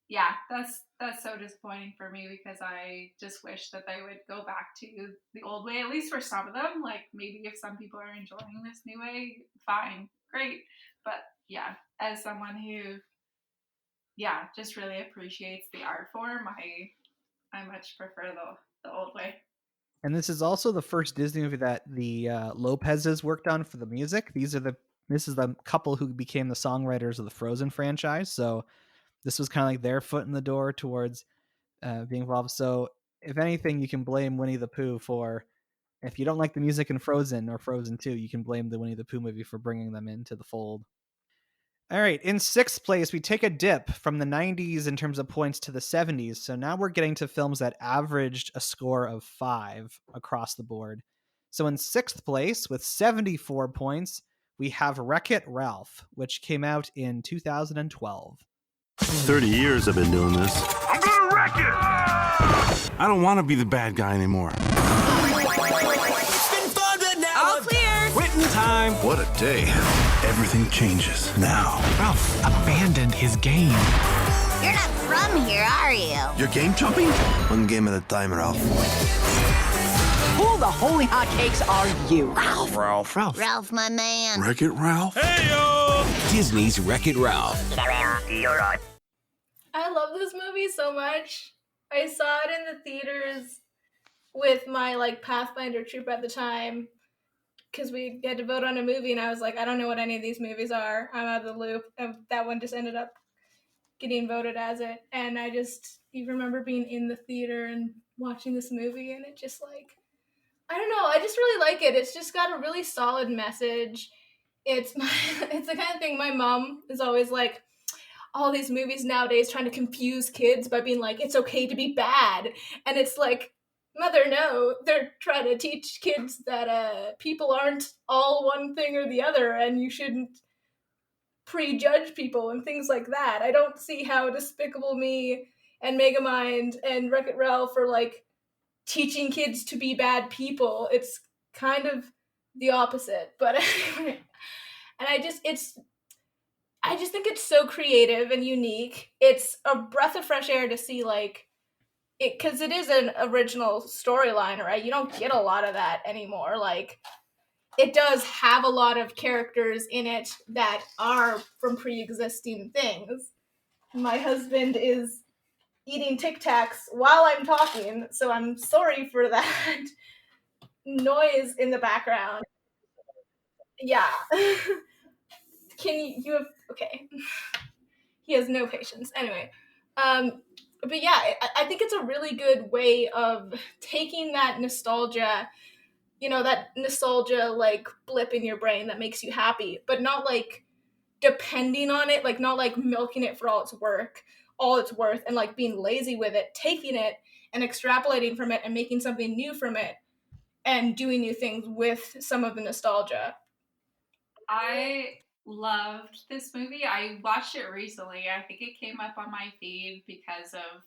[SPEAKER 5] yeah, that's so disappointing for me, because I just wish that they would go back to the old way, at least for some of them. Like, maybe if some people are enjoying this new way, fine, great. But yeah, as someone who just really appreciates the art form, I much prefer the old way.
[SPEAKER 1] And this is also the first Disney movie that the Lopez's worked on for the music. This is the couple who became the songwriters of the Frozen franchise. So this was kind of like their foot in the door towards being involved. So if anything, you can blame Winnie the Pooh for, if you don't like the music in Frozen or Frozen 2, you can blame the Winnie the Pooh movie for bringing them into the fold. All right, in 6th place, we take a dip from the 90s in terms of points to the 70s. So now we're getting to films that averaged a score of 5 across the board. So in 6th place, with 74 points, we have Wreck-It Ralph, which came out in 2012.
[SPEAKER 7] 30 years I've been doing this. I'm gonna wreck it! I don't want to be the bad guy anymore.
[SPEAKER 9] It's been fun, but now
[SPEAKER 13] all clear.
[SPEAKER 7] Quitting time.
[SPEAKER 12] What a day.
[SPEAKER 11] Everything changes now.
[SPEAKER 3] Ralph abandoned his game.
[SPEAKER 8] You're not from here, are you?
[SPEAKER 11] You're game chopping? One game at a time, Ralph.
[SPEAKER 13] Who the holy hotcakes are you?
[SPEAKER 11] Ralph.
[SPEAKER 8] Ralph, my man.
[SPEAKER 11] Wreck-It Ralph?
[SPEAKER 7] Hey-yo!
[SPEAKER 9] Disney's Wreck-It Ralph.
[SPEAKER 6] I love this movie so much. I saw it in the theaters with my Pathfinder troop at the time, because we had to vote on a movie, and I was like, I don't know what any of these movies are. I'm out of the loop. And that one just ended up getting voted as it. And I just remember being in the theater and watching this movie, and it just I don't know, I just really like it. It's just got a really solid message. It's the kind of thing my mom is always like, all these movies nowadays trying to confuse kids by being like, it's okay to be bad. And it's like, Mother, no, they're trying to teach kids that people aren't all one thing or the other, and you shouldn't prejudge people and things like that. I don't see how Despicable Me and Megamind and Wreck-It Ralph are like teaching kids to be bad people. It's kind of the opposite. But anyway, and I just think it's so creative and unique. It's a breath of fresh air to see like it, because it is an original storyline, right? You don't get a lot of that anymore. Like, it does have a lot of characters in it that are from pre-existing things. My husband is eating Tic Tacs while I'm talking, so I'm sorry for that noise in the background. Yeah. You have, okay. He has no patience. Anyway, but yeah, I think it's a really good way of taking that nostalgia, that nostalgia like blip in your brain that makes you happy, but not like depending on it, like not like milking it for all it's worth, and like being lazy with it, taking it and extrapolating from it and making something new from it and doing new things with some of the nostalgia.
[SPEAKER 5] I loved this movie. I watched it recently. I think it came up on my feed because of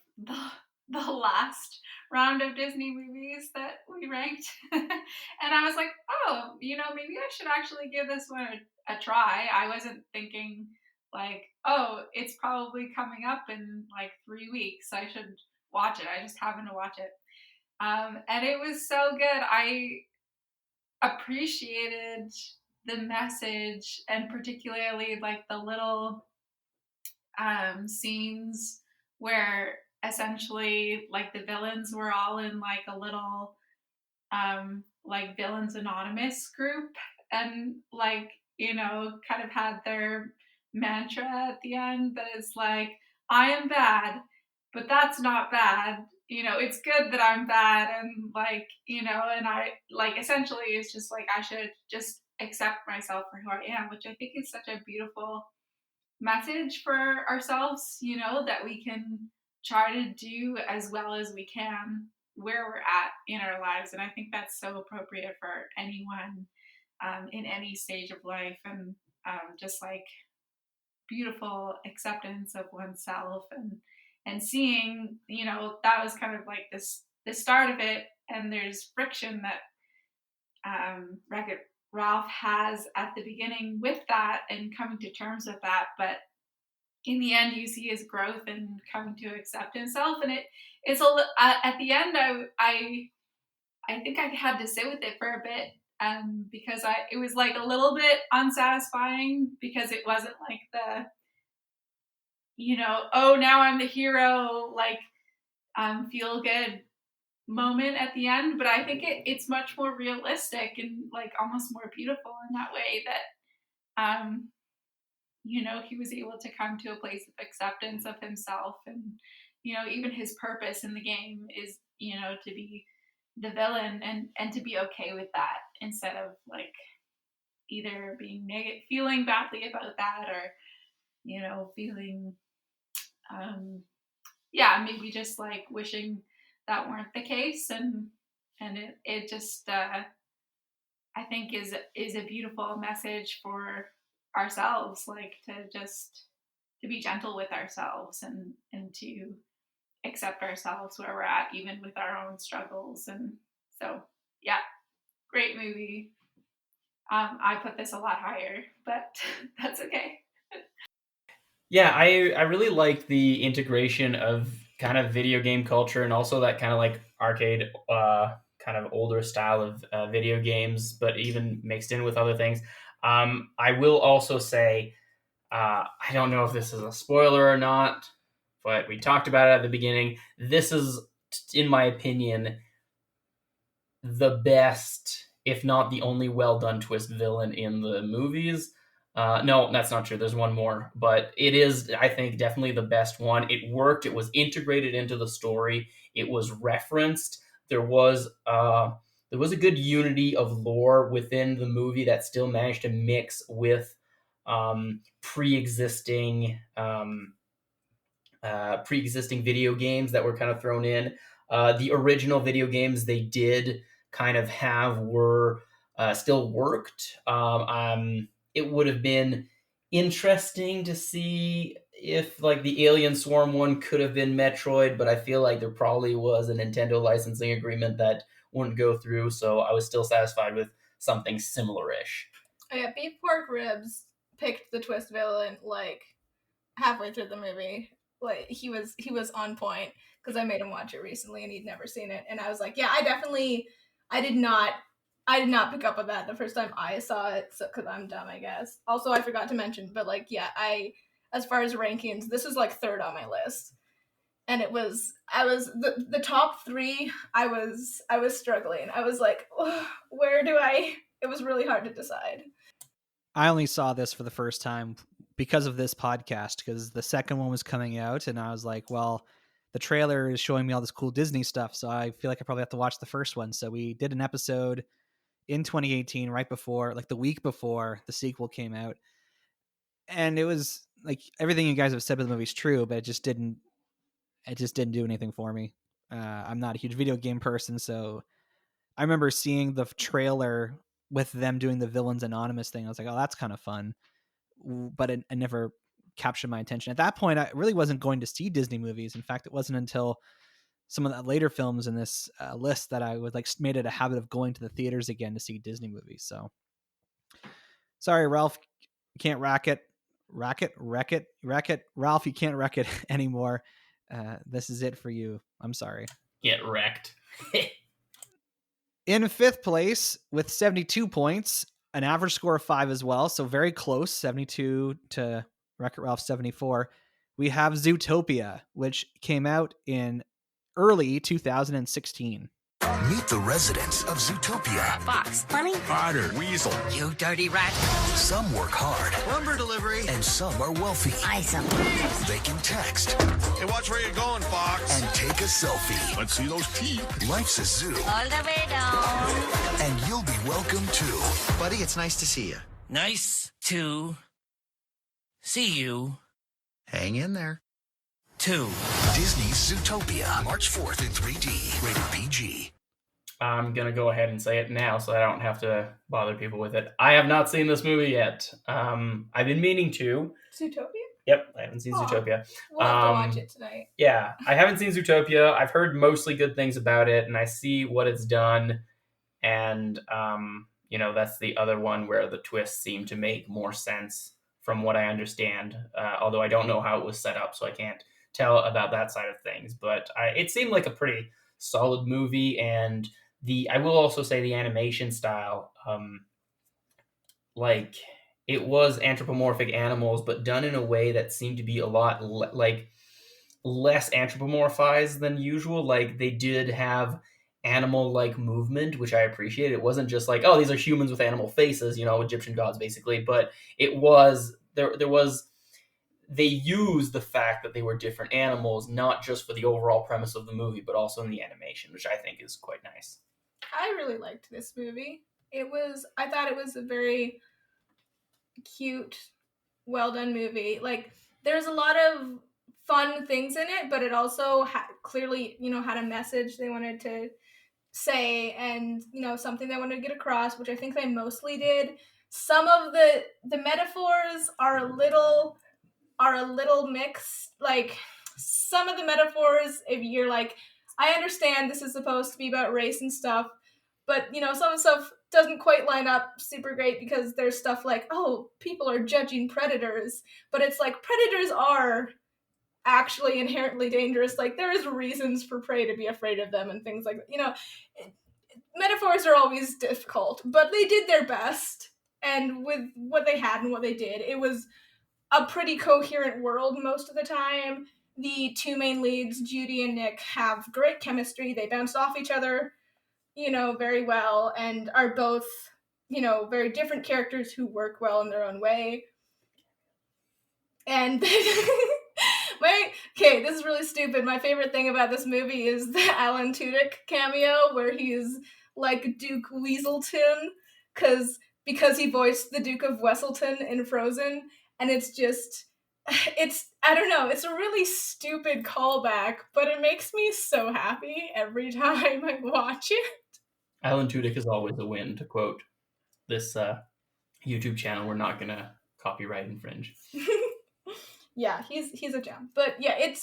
[SPEAKER 5] the last round of Disney movies that we ranked. And I was like, oh, maybe I should actually give this one a try. I wasn't thinking like, oh, it's probably coming up in like 3 weeks. I should watch it. I just happened to watch it. And it was so good. I appreciated the message, and particularly like the little scenes where essentially like the villains were all in like a little like Villains Anonymous group, and like kind of had their mantra at the end that is like, I am bad, but that's not bad. It's good that I'm bad, and like, and I like essentially it's just like I should just accept myself for who I am, which I think is such a beautiful message for ourselves, that we can try to do as well as we can where we're at in our lives. And I think that's so appropriate for anyone in any stage of life, and just like beautiful acceptance of oneself, and seeing, that was kind of like the start of it, and there's friction that Wreck-It Ralph has at the beginning with that and coming to terms with that, but in the end you see his growth and coming to accept himself, and it's at the end I think I had to sit with it for a bit, because it was like a little bit unsatisfying, because it wasn't like the oh, now I'm the hero, like feel good moment at the end. But I think it's much more realistic and like almost more beautiful in that way, that he was able to come to a place of acceptance of himself, and even his purpose in the game is to be the villain, and to be okay with that, instead of like either being feeling badly about that, or feeling maybe just like wishing that weren't the case, and it just I think is a beautiful message for ourselves, like to be gentle with ourselves, and to accept ourselves where we're at, even with our own struggles. And so yeah, great movie. I put this a lot higher, but that's okay.
[SPEAKER 4] Yeah, I really like the integration of kind of video game culture, and also that kind of like arcade kind of older style of video games, but even mixed in with other things. I will also say, I don't know if this is a spoiler or not, but we talked about it at the beginning. This is, in my opinion, the best, if not the only well done twist villain in the movies. No, that's not true. There's one more, but it is, I think, definitely the best one. It worked. It was integrated into the story. It was referenced. There was a good unity of lore within the movie that still managed to mix with pre-existing video games that were kind of thrown in. The original video games they did kind of have were still worked. It would have been interesting to see if like the Alien Swarm one could have been Metroid, but I feel like there probably was a Nintendo licensing agreement that wouldn't go through, so I was still satisfied with something similar-ish.
[SPEAKER 6] Oh yeah, Beef Pork Ribs picked the twist villain like halfway through the movie. Like he was on point because I made him watch it recently and he'd never seen it, and I was like, yeah, I did not pick up on that the first time I saw it, so because I'm dumb, I guess. Also, I forgot to mention, but like, yeah, as far as rankings, this is like third on my list, and I was the top three. I was struggling. I was like, where do I? It was really hard to decide.
[SPEAKER 1] I only saw this for the first time because of this podcast, because the second one was coming out, and I was like, well, the trailer is showing me all this cool Disney stuff, so I feel like I probably have to watch the first one. So we did an episode in 2018, right before, like the week before the sequel came out. And it was like everything you guys have said about the movie is true, but it just didn't do anything for me. I'm not a huge video game person, so I remember seeing the trailer with them doing the Villains Anonymous thing. I was like, oh, that's kind of fun. But it never captured my attention. At that point, I really wasn't going to see Disney movies. In fact, it wasn't until some of the later films in this list that I was like made it a habit of going to the theaters again to see Disney movies. So sorry, Ralph, you can't wreck it. Ralph, you can't wreck it anymore. This is it for you. I'm sorry.
[SPEAKER 4] Get wrecked.
[SPEAKER 1] In fifth place with 72 points, an average score of 5 as well. So very close, 72 to Wreck-It Ralph 74. We have Zootopia, which came out in early 2016.
[SPEAKER 14] Meet the residents of Zootopia.
[SPEAKER 8] Fox, Bunny,
[SPEAKER 14] Otter, Weasel.
[SPEAKER 8] you dirty rat.
[SPEAKER 14] Some work hard.
[SPEAKER 9] Lumber delivery.
[SPEAKER 14] And some are wealthy.
[SPEAKER 8] Awesome.
[SPEAKER 14] They can text.
[SPEAKER 9] Hey, watch where you're going, Fox.
[SPEAKER 14] And take a selfie.
[SPEAKER 9] Let's see those teeth.
[SPEAKER 14] Life's a zoo.
[SPEAKER 8] All the way down.
[SPEAKER 14] And you'll be welcome too.
[SPEAKER 3] Buddy, it's nice to see you.
[SPEAKER 11] Nice to see you.
[SPEAKER 3] Hang in there.
[SPEAKER 11] Too.
[SPEAKER 14] Disney's Zootopia, March 4th in 3D. Rated PG.
[SPEAKER 4] I'm going to go ahead and say it now so I don't have to bother people with it. I have not seen this movie yet. I've been meaning to.
[SPEAKER 6] Zootopia?
[SPEAKER 4] Yep, I haven't seen Zootopia.
[SPEAKER 6] We'll have to watch it tonight.
[SPEAKER 4] Yeah, I haven't seen Zootopia. I've heard mostly good things about it, and I see what it's done. And, that's the other one where the twists seem to make more sense from what I understand. Although I don't know how it was set up, so I can't tell about that side of things. But it seemed like a pretty solid movie, and I will also say the animation style, it was anthropomorphic animals, but done in a way that seemed to be a lot less anthropomorphized than usual. Like they did have animal-like movement, which I appreciate. It wasn't just like, oh, these are humans with animal faces, Egyptian gods basically, but it was they used the fact that they were different animals, not just for the overall premise of the movie, but also in the animation, which I think is quite nice.
[SPEAKER 6] I really liked this movie. I thought it was a very cute, well done movie. Like, there's a lot of fun things in it, but it also clearly, had a message they wanted to say and, something they wanted to get across, which I think they mostly did. Some of the metaphors are a little mixed. Like, some of the metaphors, if you're like, I understand this is supposed to be about race and stuff, but, some of the stuff doesn't quite line up super great because there's stuff like, oh, people are judging predators, but it's like predators are actually inherently dangerous. Like, there is reasons for prey to be afraid of them and things like that. Metaphors are always difficult, but they did their best. And with what they had and what they did, it was a pretty coherent world most of the time. The two main leads, Judy and Nick, have great chemistry. They bounce off each other, very well, and are both, very different characters who work well in their own way. And this is really stupid. My favorite thing about this movie is the Alan Tudyk cameo where he's like Duke Weaselton because he voiced the Duke of Weselton in Frozen, and I don't know, it's a really stupid callback, but it makes me so happy every time I watch it.
[SPEAKER 4] Alan Tudyk is always a win, to quote this YouTube channel we're not going to copyright infringe.
[SPEAKER 6] Yeah, he's a gem. But yeah, it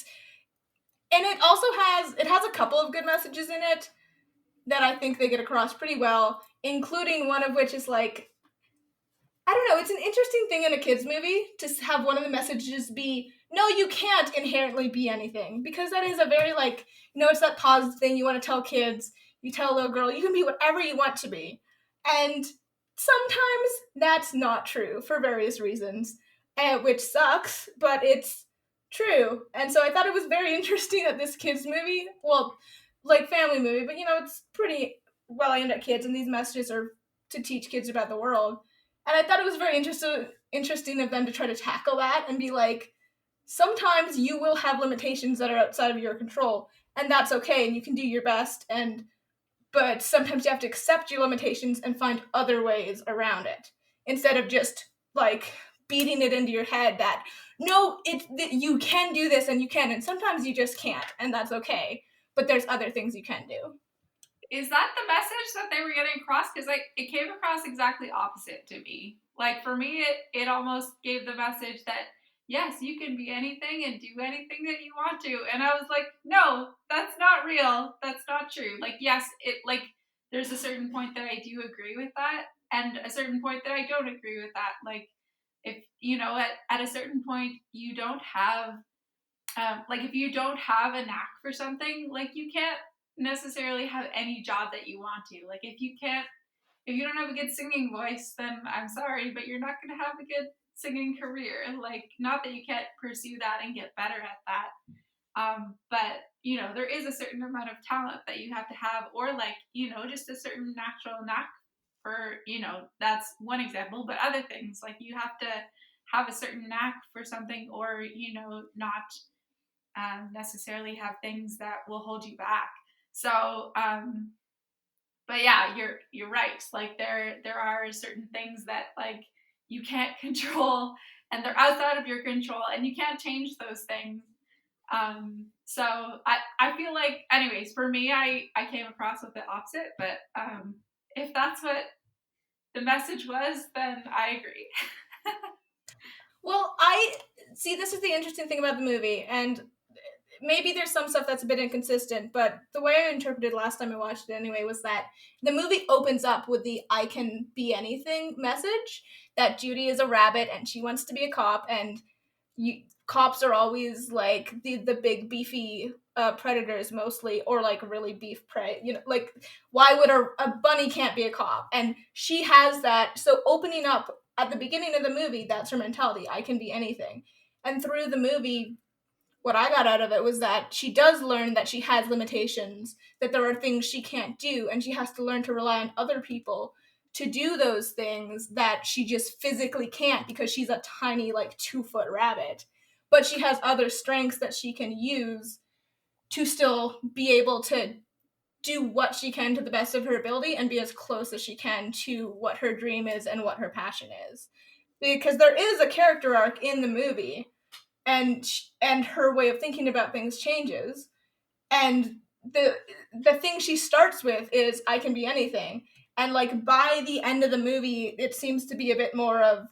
[SPEAKER 6] also has a couple of good messages in it that I think they get across pretty well, including one of which is like, I don't know, it's an interesting thing in a kids movie to have one of the messages be, no, you can't inherently be anything, because that is a very like, it's that positive thing you want to tell kids. You tell a little girl, you can be whatever you want to be. And sometimes that's not true for various reasons, which sucks, but it's true. And so I thought it was very interesting that this kids movie, well, like family movie, but it's pretty well aimed at kids, and these messages are to teach kids about the world. And I thought it was very interesting of them to try to tackle that and be like, sometimes you will have limitations that are outside of your control, and that's okay, and you can do your best, but sometimes you have to accept your limitations and find other ways around it, instead of just like beating it into your head that no, you can do this and you can, and sometimes you just can't, and that's okay, but there's other things you can do.
[SPEAKER 5] Is that the message that they were getting across? Because it came across exactly opposite to me. Like, for me, it almost gave the message that, yes, you can be anything and do anything that you want to. And I was like, no, that's not real. That's not true. Like, yes, there's a certain point that I do agree with that, and a certain point that I don't agree with that. Like, if, at a certain point, you don't have, if you don't have a knack for something, like, you can't necessarily have any job that you want to. Like, if you don't have a good singing voice, then I'm sorry, but you're not going to have a good singing career. Like, not that you can't pursue that and get better at that, but there is a certain amount of talent that you have to have, or like, just a certain natural knack for, that's one example, but other things, like, you have to have a certain knack for something, or not necessarily have things that will hold you back. So, but yeah, you're right. Like, there are certain things that, like, you can't control, and they're outside of your control, and you can't change those things. So I feel like, anyways, for me, I came across with the opposite, but if that's what the message was, then I agree.
[SPEAKER 6] Well, I see, this is the interesting thing about the movie, and maybe there's some stuff that's a bit inconsistent, but the way I interpreted last time I watched it anyway was that the movie opens up with the I can be anything message, that Judy is a rabbit and she wants to be a cop, and cops are always like the big beefy predators mostly, or like really beef prey, like, why would a bunny can't be a cop? And she has that, so opening up at the beginning of the movie, that's her mentality, I can be anything. And through the movie, what I got out of it was that she does learn that she has limitations, that there are things she can't do, and she has to learn to rely on other people to do those things that she just physically can't, because she's a tiny, like, 2-foot rabbit. But she has other strengths that she can use to still be able to do what she can to the best of her ability and be as close as she can to what her dream is and what her passion is. Because there is a character arc in the movie, and her way of thinking about things changes, and the thing she starts with is I can be anything, and like by the end of the movie it seems to be a bit more of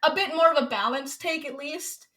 [SPEAKER 6] a balanced take, at least,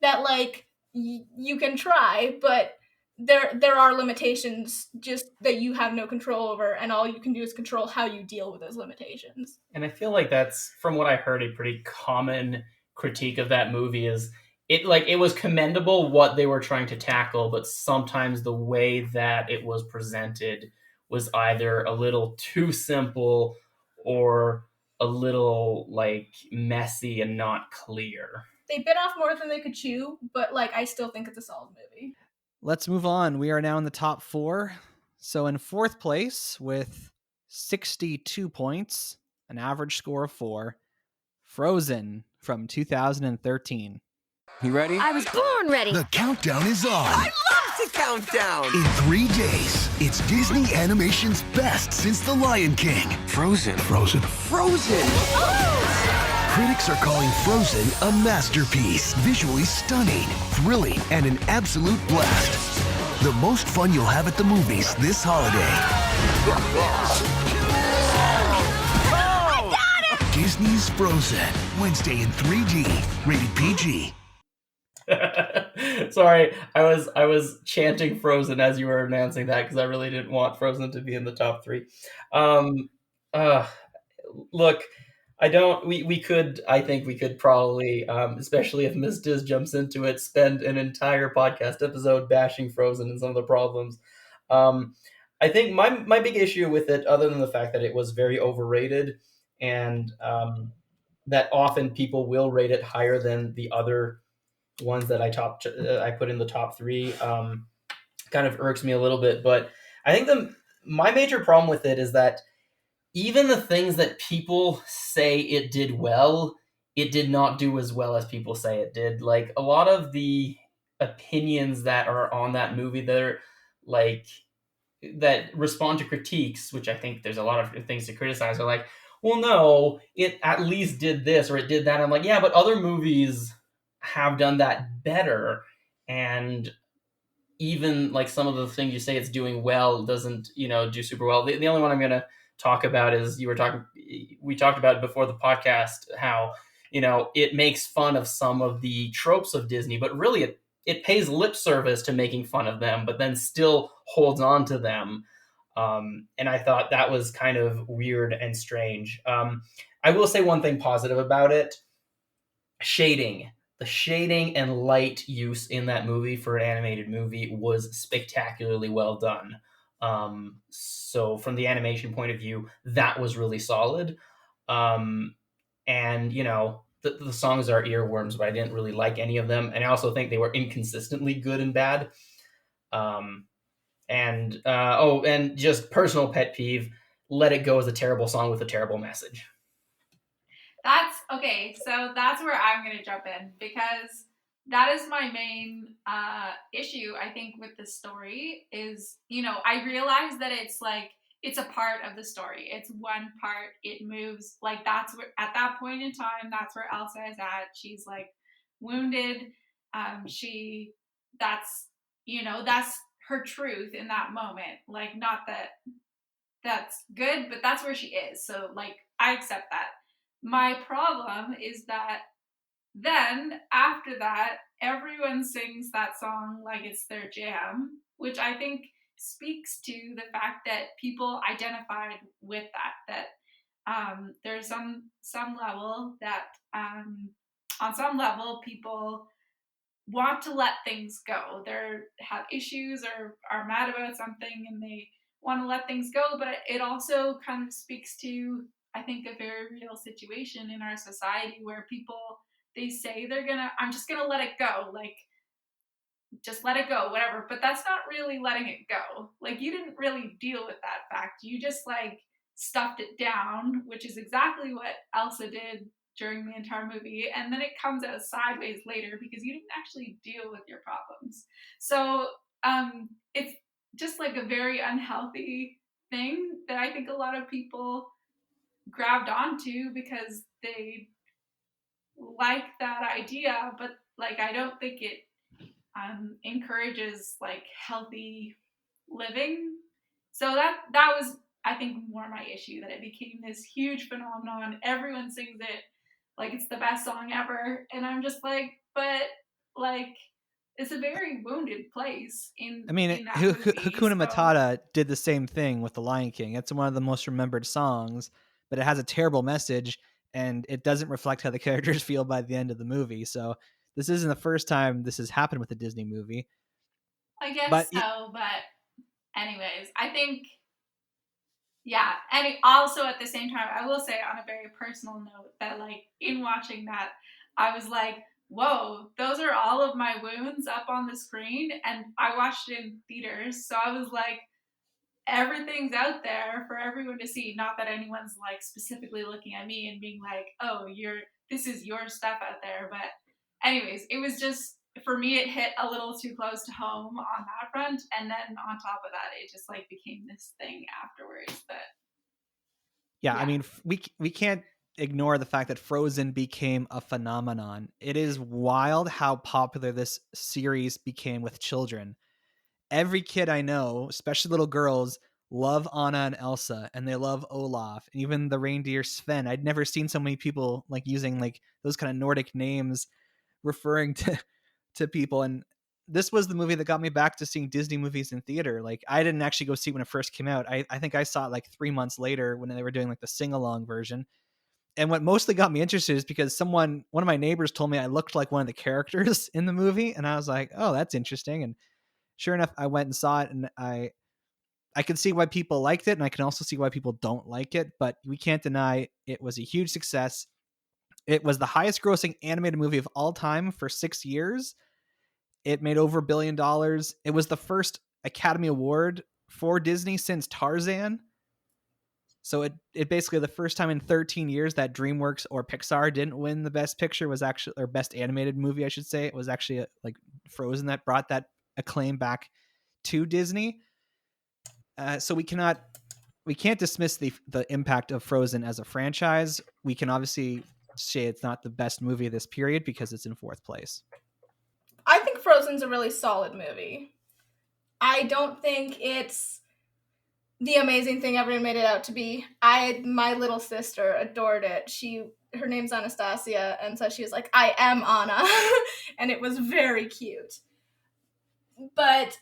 [SPEAKER 6] that like you can try, but there are limitations just that you have no control over, and all you can do is control how you deal with those limitations.
[SPEAKER 4] And I feel like that's, from what I heard, a pretty common critique of that movie is it was commendable what they were trying to tackle, but sometimes the way that it was presented was either a little too simple or a little like messy and not clear.
[SPEAKER 6] They bit off more than they could chew, but like I still think it's a solid movie.
[SPEAKER 1] Let's move on. We are now in the top 4. So in 4th place with 62 points, an average score of 4, Frozen from 2013.
[SPEAKER 15] You ready?
[SPEAKER 8] I was born ready.
[SPEAKER 14] The countdown is on.
[SPEAKER 15] I love to count down.
[SPEAKER 14] In 3 days, it's Disney Animation's best since The Lion King.
[SPEAKER 15] Frozen.
[SPEAKER 14] Frozen.
[SPEAKER 15] Frozen.
[SPEAKER 14] Oh! Critics are calling Frozen a masterpiece. Visually stunning, thrilling, and an absolute blast. The most fun you'll have at the movies this holiday.
[SPEAKER 15] Oh!
[SPEAKER 14] Disney Disney's Frozen, Wednesday in 3D, rated PG.
[SPEAKER 4] Sorry, I was chanting Frozen as you were announcing that because I really didn't want Frozen to be in the top 3. Look, I think we could probably, especially if Ms. Diz jumps into it, spend an entire podcast episode bashing Frozen and some of the problems. I think my big issue with it, other than the fact that it was very overrated and that often people will rate it higher than the other ones that I put in the top 3, kind of irks me a little bit. But I think my major problem with it is that even the things that people say it did well, it did not do as well as people say it did. Like a lot of the opinions that are on that movie that are like that respond to critiques, which I think there's a lot of things to criticize, are like, well, no, it at least did this or it did that. I'm like, yeah, but other movies have done that better. And even like some of the things you say it's doing well doesn't, do super well. The only one I'm going to talk about is we talked about it before the podcast, how, it makes fun of some of the tropes of Disney, but really it pays lip service to making fun of them, but then still holds on to them. And I thought that was kind of weird and strange. I will say one thing positive about it. Shading. The shading and light use in that movie for an animated movie was spectacularly well done. So from the animation point of view, that was really solid. And, the songs are earworms, but I didn't really like any of them. And I also think they were inconsistently good and bad. And just personal pet peeve, Let It Go is a terrible song with a terrible message.
[SPEAKER 5] That's okay. So that's where I'm going to jump in, because that is my main issue, I think, with the story is, I realize that it's a part of the story. It's one part. It moves. Like, that's where, at that point in time, that's where Elsa is at. She's like wounded. That's her truth in that moment. Like, not that that's good, but that's where she is. So like, I accept that. My problem is that then after that, everyone sings that song like it's their jam, which I think speaks to the fact that people identified with that there's some level that on some level people want to let things go. They have issues or are mad about something and they want to let things go, but it also kind of speaks to, I think, a very real situation in our society where people, they say I'm just gonna let it go, like, just let it go, whatever, but that's not really letting it go. Like, you didn't really deal with that fact. You just, like, stuffed it down, which is exactly what Elsa did during the entire movie, and then it comes out sideways later because you didn't actually deal with your problems. So, it's just, like, a very unhealthy thing that I think a lot of people grabbed onto because they like that idea, but like, I don't think it encourages like healthy living. So that was, I think, more my issue, that it became this huge phenomenon. Everyone sings it like it's the best song ever, and I'm just like, but like, it's a very wounded place in that movie.
[SPEAKER 1] Hakuna Matata did the same thing with The Lion King. It's one of the most remembered songs, but it has a terrible message, and it doesn't reflect how the characters feel by the end of the movie. So this isn't the first time this has happened with a Disney movie.
[SPEAKER 5] I guess so, but anyways, I think, yeah. And also at the same time, I will say on a very personal note that, like, in watching that, I was like, whoa, those are all of my wounds up on the screen. And I watched it in theaters, so I was like, everything's out there for everyone to see. Not that anyone's like specifically looking at me and being like, oh, this is your stuff out there. But anyways, it was just, for me, it hit a little too close to home on that front. And then on top of that, it just like became this thing afterwards that.
[SPEAKER 1] Yeah. I mean, we can't ignore the fact that Frozen became a phenomenon. It is wild how popular this series became with children. Every kid I know, especially little girls, love Anna and Elsa, and they love Olaf, and even the reindeer Sven. I'd never seen so many people like using like those kind of Nordic names referring to people. And this was the movie that got me back to seeing Disney movies in theater. Like I didn't actually go see it when it first came out. I think I saw it like 3 months later when they were doing like the sing-along version. And what mostly got me interested is because one of my neighbors told me I looked like one of the characters in the movie, and I was like, oh, that's interesting. And sure enough, I went and saw it, and I can see why people liked it, and I can also see why people don't like it, but we can't deny it was a huge success. It was the highest grossing animated movie of all time for 6 years. It made over $1 billion. It was the first Academy Award for Disney since Tarzan. So it basically the first time in 13 years that DreamWorks or Pixar didn't win the best picture was actually, or best animated movie, I should say. It was actually like Frozen that brought that acclaim back to Disney. So we can't dismiss the impact of Frozen as a franchise. We can obviously say it's not the best movie of this period because it's in 4th place.
[SPEAKER 6] I think Frozen's a really solid movie. I don't think it's the amazing thing everyone made it out to be. My little sister adored it. Her name's Anastasia, and so she was like, I am Anna. And it was very cute. But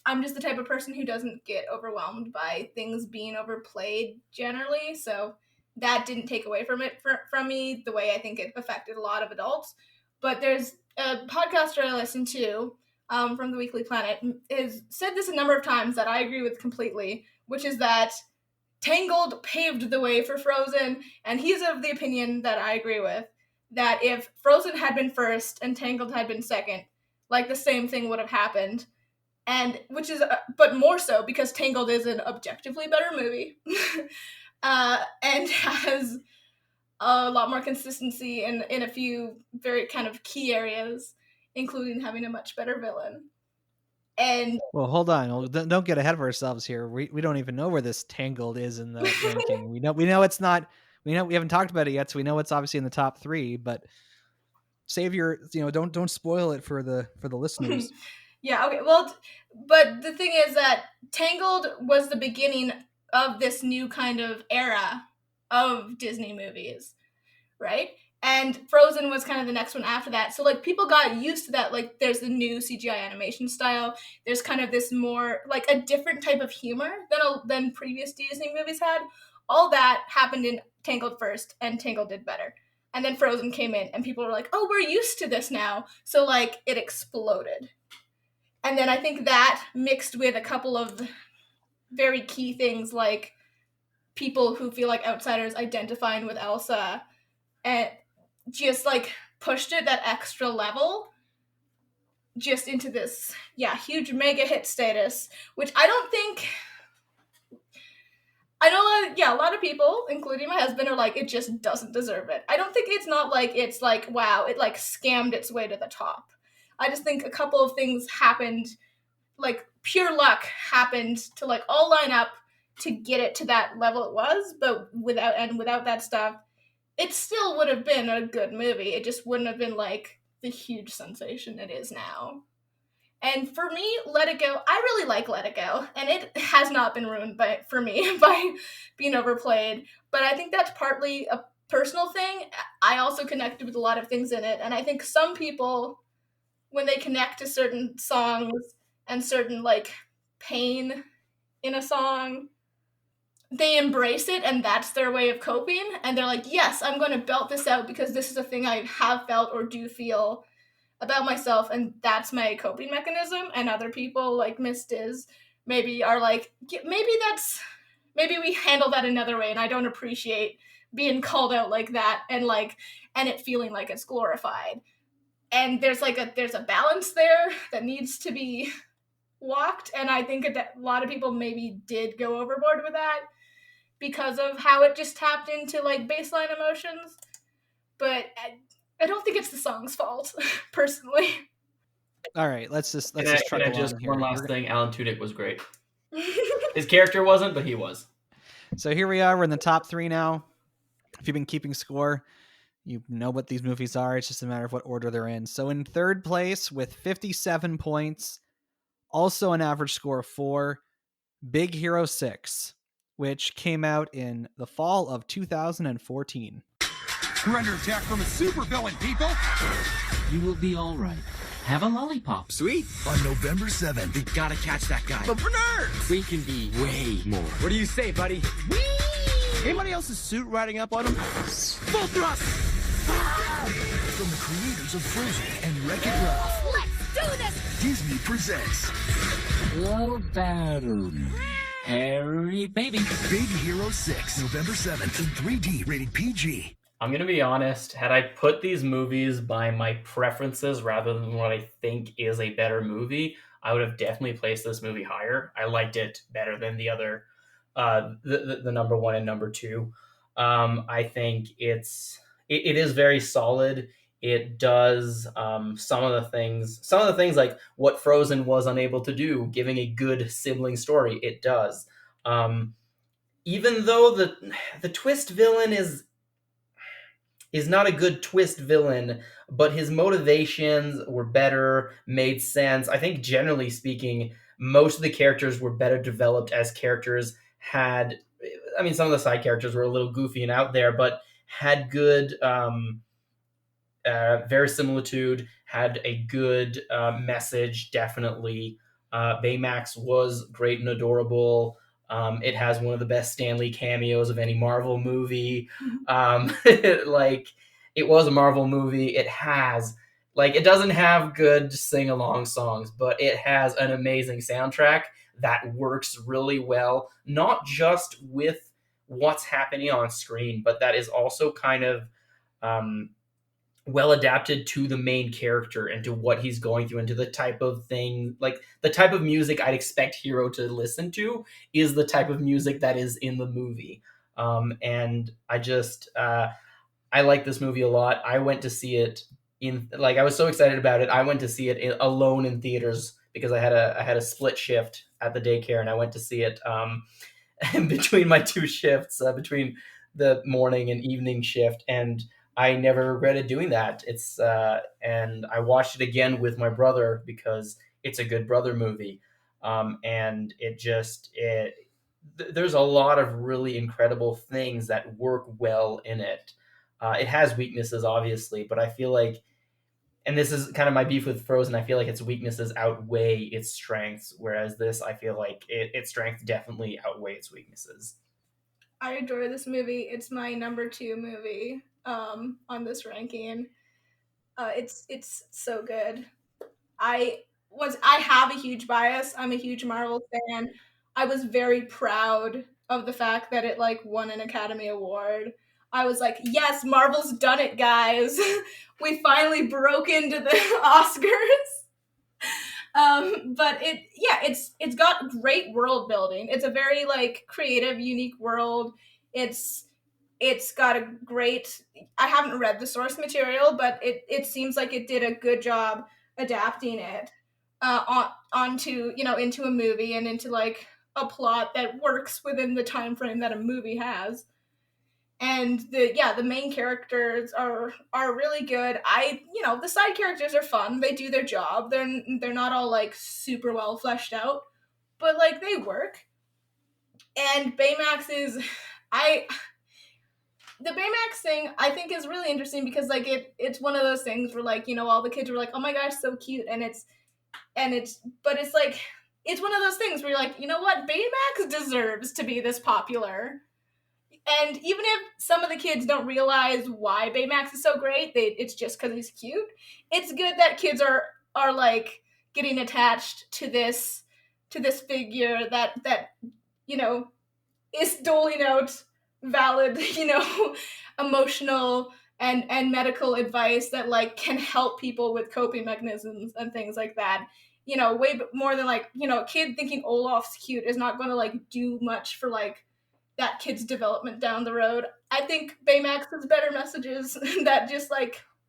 [SPEAKER 6] I'm just the type of person who doesn't get overwhelmed by things being overplayed generally, so that didn't take away from it from me the way I think it affected a lot of adults. But there's a podcaster I listen to from the Weekly Planet has said this a number of times that I agree with completely, which is that Tangled paved the way for Frozen, and he's of the opinion that I agree with, that if Frozen had been first and Tangled had been second, like the same thing would have happened. And but more so because Tangled is an objectively better movie and has a lot more consistency in a few very kind of key areas, including having a much better villain. And
[SPEAKER 1] well, hold on, don't get ahead of ourselves here. We don't even know where this Tangled is in the ranking. We know it's not. We haven't talked about it yet, so we know it's obviously in the top 3. But save your, don't spoil it for the listeners.
[SPEAKER 6] Yeah. Okay. Well, but the thing is that Tangled was the beginning of this new kind of era of Disney movies, right? And Frozen was kind of the next one after that. So, like, people got used to that. Like, there's the new CGI animation style. There's kind of this more, like, a different type of humor than previous Disney movies had. All that happened in Tangled first, and Tangled did better. And then Frozen came in, and people were like, oh, we're used to this now. So, like, it exploded. And then I think that mixed with a couple of very key things, like people who feel like outsiders identifying with Elsa, and just like pushed it that extra level just into this huge mega hit status, which I don't think, I know a lot of people, including my husband, are like, it just doesn't deserve it. I don't think it's not like it's like, wow, it like scammed its way to the top. I just think a couple of things happened, like pure luck happened to like all line up to get it to that level it was, but without that stuff, it still would have been a good movie. It just wouldn't have been like the huge sensation it is now. And for me, Let It Go, I really like Let It Go, and it has not been ruined for me by being overplayed, but I think that's partly a personal thing. I also connected with a lot of things in it, and I think some people, when they connect to certain songs and certain like pain in a song, they embrace it, and that's their way of coping, and they're like, yes, I'm going to belt this out because this is a thing I have felt or do feel about myself, and that's my coping mechanism. And other people, like Miss Diz, maybe are like, maybe we handle that another way, and I don't appreciate being called out like that, and it feeling like it's glorified. And there's a balance there that needs to be walked, and I think that a lot of people maybe did go overboard with that because of how it just tapped into like baseline emotions. But I don't think it's the song's fault, personally.
[SPEAKER 1] All right, let's just
[SPEAKER 4] Can I
[SPEAKER 1] truck along
[SPEAKER 4] just
[SPEAKER 1] here.
[SPEAKER 4] One last thing, Alan Tudyk was great. His character wasn't, but he was.
[SPEAKER 1] So here we are. We're in the top 3 now. If you've been keeping score, you know what these movies are. It's just a matter of what order they're in. So in 3rd place with 57 points, also an average score of 4, Big Hero 6, which came out in the fall of 2014.
[SPEAKER 9] We're under attack from a supervillain, people!
[SPEAKER 16] You will be all right. Have a lollipop.
[SPEAKER 9] Sweet.
[SPEAKER 14] On November 7th.
[SPEAKER 9] We gotta catch that guy. But for nerds!
[SPEAKER 16] We can be way more.
[SPEAKER 9] What do you say, buddy? Whee! Anybody else's suit riding up on him? Full thrust!
[SPEAKER 14] From the creators of Frozen and Wreck-It Ralph.
[SPEAKER 8] Let's do this!
[SPEAKER 14] Disney presents
[SPEAKER 16] Little battery. Harry baby.
[SPEAKER 14] Big Hero 6, November 7th in 3D, rated PG.
[SPEAKER 4] I'm going to be honest, had I put these movies by my preferences rather than what I think is a better movie, I would have definitely placed this movie higher. I liked it better than the other, the number one and number two. I think it is very solid. It does some of the things like what Frozen was unable to do, giving a good sibling story. It does. Even though the twist villain is not a good twist villain, but his motivations were better, made sense. I think generally speaking, most of the characters were better developed as characters some of the side characters were a little goofy and out there, but had good verisimilitude, had a good message, definitely. Baymax was great and adorable. It has one of the best Stan Lee cameos of any Marvel movie. It was a Marvel movie. It doesn't have good sing-along songs, but it has an amazing soundtrack that works really well, not just with what's happening on screen, but that is also kind of well adapted to the main character and to what he's going through and to the type of thing, like the type of music I'd expect Hero to listen to is the type of music that is in the movie. And I like this movie a lot. I went to see it I was so excited about it. I went to see it alone in theaters because I had a split shift at the daycare, and I went to see it between my two shifts, between the morning and evening shift, and I never regretted doing that. And I watched it again with my brother because it's a good brother movie. And there's a lot of really incredible things that work well in it. It has weaknesses, obviously, but I feel like, and this is kind of my beef with Frozen, I feel like its weaknesses outweigh its strengths, whereas this, I feel like its strengths definitely outweigh its weaknesses.
[SPEAKER 6] I adore this movie. It's my number 2 movie on this ranking. It's so good. I have a huge bias. I'm a huge Marvel fan. I was very proud of the fact that it won an Academy Award. I was like, yes, Marvel's done it, guys. We finally broke into the Oscars. But it's got great world building. It's a very creative, unique world. It's got a great, I haven't read the source material, but it seems like it did a good job adapting it onto, into a movie and into a plot that works within the time frame that a movie has. And the main characters are really good. The side characters are fun. They do their job. They're not all super well fleshed out, but they work. And Baymax the Baymax thing I think is really interesting because it's one of those things where all the kids were like, oh my gosh, so cute, it's one of those things where you're like, you know what, Baymax deserves to be this popular. And even if some of the kids don't realize why Baymax is so great, it's just because he's cute. It's good that kids are getting attached to this figure that is doling out valid, emotional and medical advice that can help people with coping mechanisms and things like that. Way more than a kid thinking Olaf's cute is not going to do much for that kid's development down the road. I think Baymax has better messages that just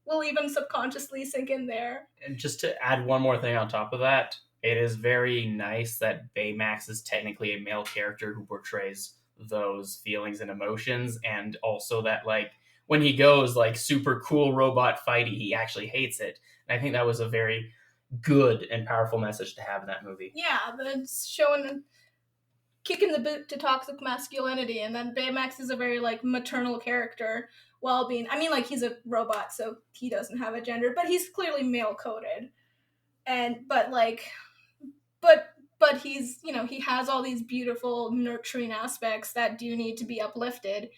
[SPEAKER 6] will even subconsciously sink in there.
[SPEAKER 4] And just to add one more thing on top of that, it is very nice that Baymax is technically a male character who portrays those feelings and emotions, and also that when he goes super cool robot fighty, he actually hates it. And I think that was a very good and powerful message to have in that movie.
[SPEAKER 6] Yeah, but it's showing kick in the boot to toxic masculinity, and then Baymax is a very like maternal character while being, I mean, like, he's a robot, so he doesn't have a gender, but he's clearly male coded, and but he's, you know, he has all these beautiful nurturing aspects that do need to be uplifted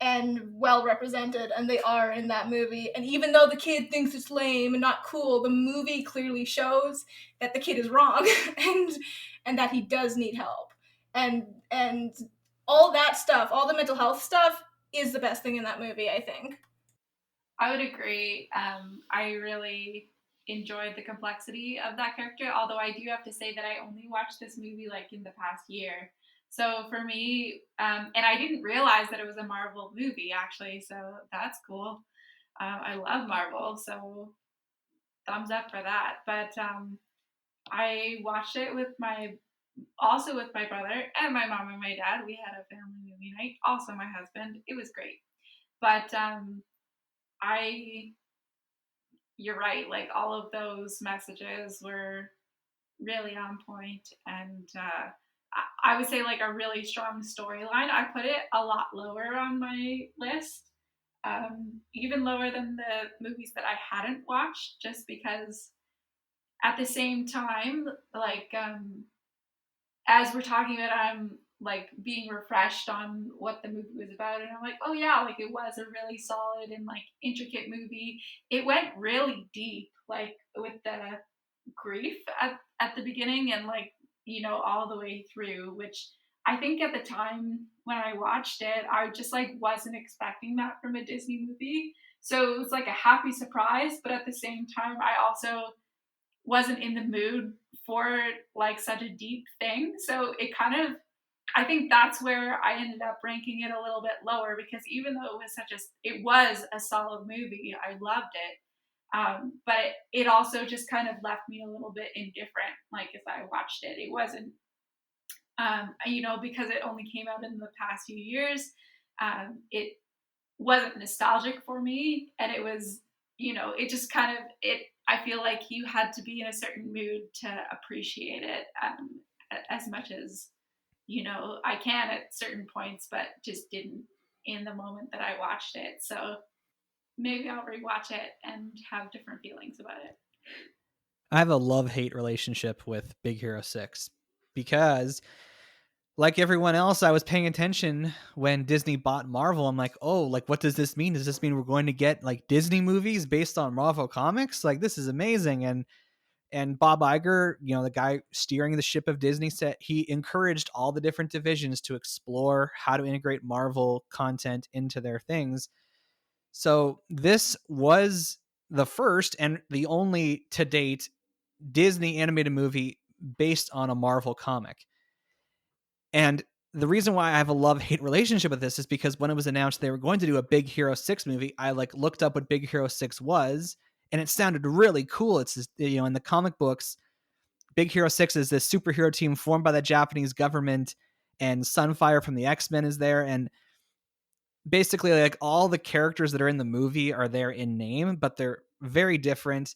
[SPEAKER 6] and well represented, and they are in that movie. And even though the kid thinks it's lame and not cool, the movie clearly shows that the kid is wrong and that he does need help. And all that stuff, all the mental health stuff is the best thing in that movie, I think.
[SPEAKER 5] I would agree. I really enjoyed the complexity of that character, although I do have to say that I only watched this movie like in the past year. So for me, and I didn't realize that it was a Marvel movie actually, so that's cool. I love Marvel, so thumbs up for that. But I watched it with my brother and my mom and my dad. We had a family movie night. Also my husband. It was great. But you're right. Like all of those messages were really on point, and I would say like a really strong storyline. I put it a lot lower on my list, even lower than the movies that I hadn't watched, just because at the same time, like as we're talking about, I'm like being refreshed on what the movie was about, and I'm like, oh yeah, like it was a really solid and like intricate movie. It went really deep, like with the grief at the beginning, and like, you know, all the way through, which I think at the time when I watched it, I just like wasn't expecting that from a Disney movie. So it was like a happy surprise, but at the same time, I also wasn't in the mood for like such a deep thing. So it kind of, I think that's where I ended up ranking it a little bit lower, because even though it was a solid movie, I loved it. But it also just kind of left me a little bit indifferent. Like as I watched it, it wasn't, you know, because it only came out in the past few years. It wasn't nostalgic for me, and it was, you know, it just kind of I feel like you had to be in a certain mood to appreciate it as much as, you know, I can at certain points, but just didn't in the moment that I watched it. So maybe I'll rewatch it and have different feelings about it.
[SPEAKER 1] I have a love-hate relationship with Big Hero 6 because, like everyone else, I was paying attention when Disney bought Marvel. I'm like, oh, like, what does this mean? Does this mean we're going to get like Disney movies based on Marvel comics? Like, this is amazing. And Bob Iger, you know, the guy steering the ship of Disney, said he encouraged all the different divisions to explore how to integrate Marvel content into their things. So this was the first and the only to date Disney animated movie based on a Marvel comic. And the reason why I have a love-hate relationship with this is because when it was announced they were going to do a Big Hero 6 movie, I like looked up what Big Hero 6 was, and it sounded really cool. It's this, you know, in the comic books, Big Hero 6 is this superhero team formed by the Japanese government, and Sunfire from the X-Men is there, and basically like all the characters that are in the movie are there in name, but they're very different.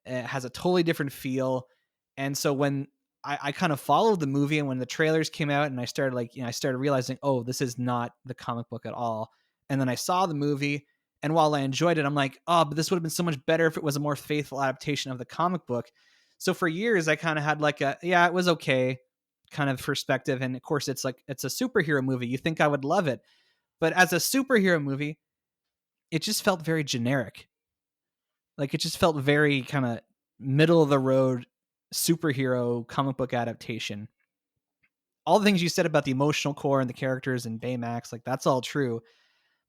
[SPEAKER 1] It has a totally different feel. And so when I kind of followed the movie, and when the trailers came out and I started like, you know, I started realizing, oh, this is not the comic book at all. And then I saw the movie, and while I enjoyed it, I'm like, oh, but this would have been so much better if it was a more faithful adaptation of the comic book. So for years I kind of had like it was okay kind of perspective. And of course it's like, it's a superhero movie. You think I would love it. But as a superhero movie, it just felt very generic. Like it just felt very kind of middle of the road superhero comic book adaptation. All the things you said about the emotional core and the characters and Baymax, like that's all true.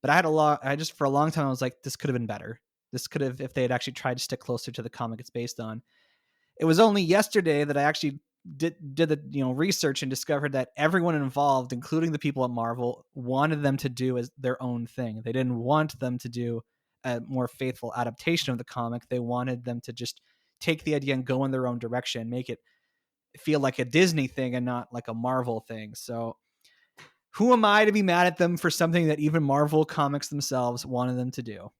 [SPEAKER 1] But I just for a long time I was like, this could have been better. This could have, if they had actually tried to stick closer to the comic it's based on. It was only yesterday that I actually did the, you know, research and discovered that everyone involved, including the people at Marvel, wanted them to do as their own thing. They didn't want them to do a more faithful adaptation of the comic. They wanted them to just take the idea and go in their own direction, make it feel like a Disney thing and not like a Marvel thing. So who am I to be mad at them for something that even Marvel Comics themselves wanted them to do?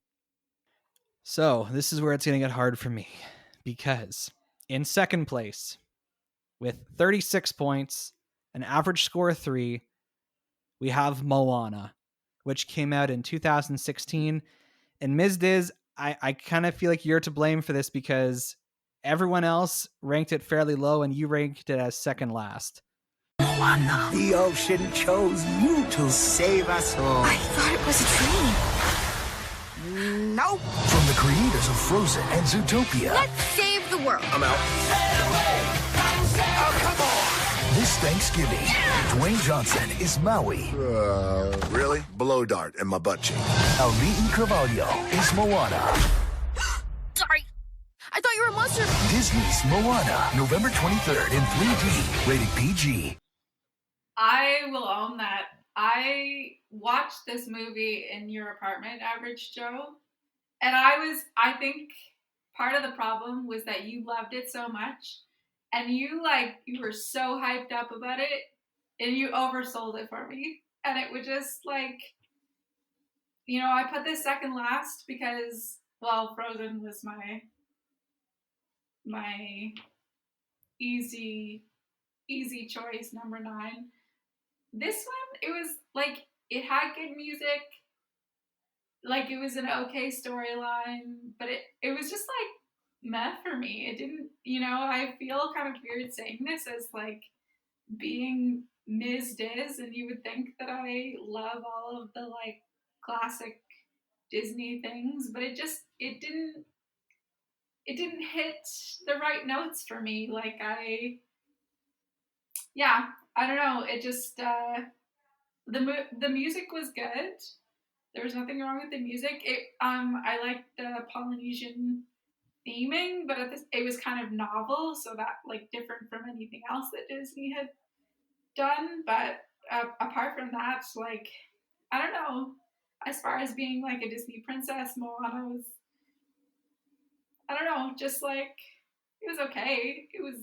[SPEAKER 1] So this is where it's going to get hard for me, because in second place with 36 points an average score of 3, we have Moana, which came out in 2016. And Ms. Diz, I kind of feel like you're to blame for this because everyone else ranked it fairly low and you ranked it as second last.
[SPEAKER 15] Moana. The ocean chose you to save us all.
[SPEAKER 10] I thought it was a dream.
[SPEAKER 15] Nope.
[SPEAKER 14] From the creators of Frozen and Zootopia.
[SPEAKER 10] Let's save the world.
[SPEAKER 15] I'm out. Oh, come on.
[SPEAKER 14] This Thanksgiving, Dwayne Johnson is Maui.
[SPEAKER 17] Really? Blow dart in my butt cheek.
[SPEAKER 14] Alvin Carvalho is Moana.
[SPEAKER 10] Sorry. I thought you were a monster.
[SPEAKER 14] Disney's Moana, November 23rd in 3D, rated PG.
[SPEAKER 5] I will own that. I watched this movie in your apartment, Average Joe, and I think part of the problem was that you loved it so much, and you were so hyped up about it, and you oversold it for me, and it was just like, I put this second last because, well, Frozen was my easy choice, number 9. This one, it was like, it had good music, like it was an okay storyline, but it was just like meh for me. It didn't, I feel kind of weird saying this as like being Ms. Diz, and you would think that I love all of the like classic Disney things, but it didn't hit the right notes for me. Like I don't know. It just the music was good. There was nothing wrong with the music. I liked the Polynesian theming, but it was kind of novel, so that like different from anything else that Disney had done. But apart from that, like I don't know. As far as being like a Disney princess, Moana was, I don't know, just like it was okay. It was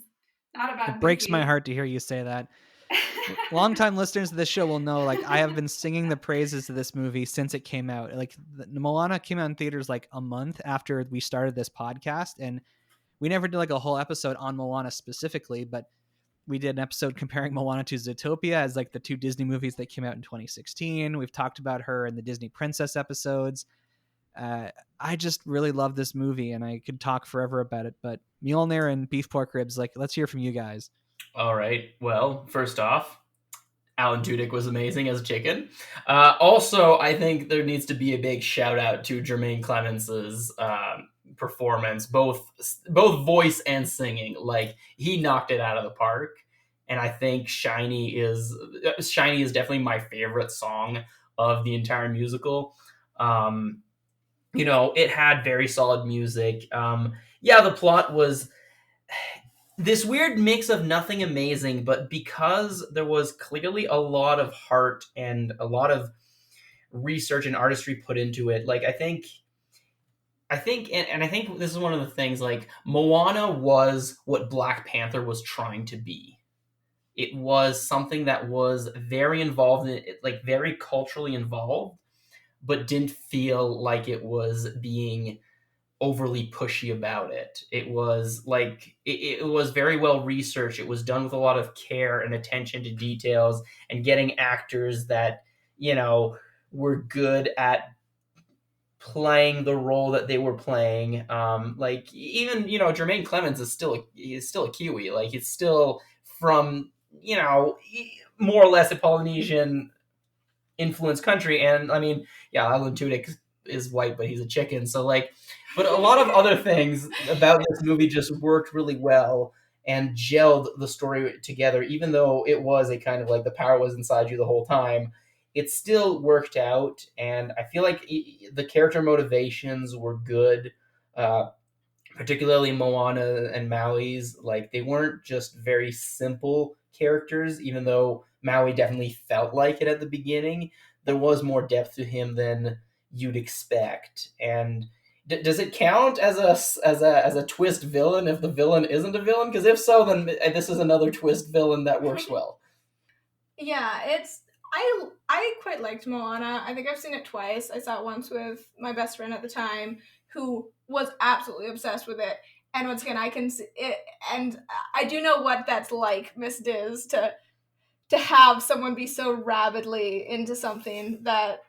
[SPEAKER 5] not a bad movie.
[SPEAKER 1] It breaks my heart to hear you say that. Longtime listeners of this show will know, like, I have been singing the praises of this movie since it came out. Like, Moana came out in theaters like a month after we started this podcast, and we never did like a whole episode on Moana specifically, but we did an episode comparing Moana to Zootopia as like the 2 Disney movies that came out in 2016. We've talked about her in the Disney Princess episodes. I just really love this movie, and I could talk forever about it, but Mjolnir and beef pork ribs, like, let's hear from you guys.
[SPEAKER 4] All right. Well, first off, Alan Tudyk was amazing as Chicken. Also, I think there needs to be a big shout out to Jermaine Clemence's performance, both voice and singing. Like, he knocked it out of the park. And I think Shiny is definitely my favorite song of the entire musical. It had very solid music. The plot was this weird mix of nothing amazing, but because there was clearly a lot of heart and a lot of research and artistry put into it, like I think this is one of the things, like Moana was what Black Panther was trying to be. It was something that was very involved in it, like very culturally involved, but didn't feel like it was being overly pushy about it. It was like it was very well researched. It was done with a lot of care and attention to details, and getting actors that were good at playing the role that they were playing. Like even Jermaine Clemens is still a Kiwi. Like he's still from more or less a Polynesian influenced country, and I mean Alan Tudyk is white, but he's a chicken, so like. But a lot of other things about this movie just worked really well and gelled the story together. Even though it was a kind of like the power was inside you the whole time, it still worked out. And I feel like the character motivations were good, particularly Moana and Maui's. Like they weren't just very simple characters, even though Maui definitely felt like it at the beginning. There was more depth to him than you'd expect. And does it count as a twist villain if the villain isn't a villain? Because if so, then this is another twist villain that works well.
[SPEAKER 6] Yeah, I quite liked Moana. I think I've seen it twice. I saw it once with my best friend at the time, who was absolutely obsessed with it. And once again, I can see it, and I do know what that's like, Miss Diz, to to have someone be so rabidly into something that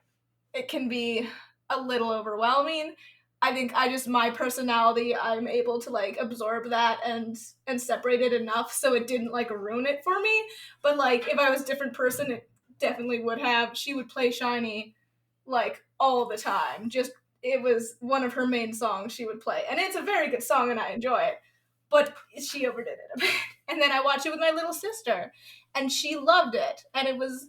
[SPEAKER 6] it can be a little overwhelming. I think my personality, I'm able to like absorb that and separate it enough so it didn't like ruin it for me. But like if I was a different person, it definitely would have. She would play Shiny like all the time. Just it was one of her main songs she would play. And it's a very good song and I enjoy it. But she overdid it a bit. And then I watched it with my little sister and she loved it. And it was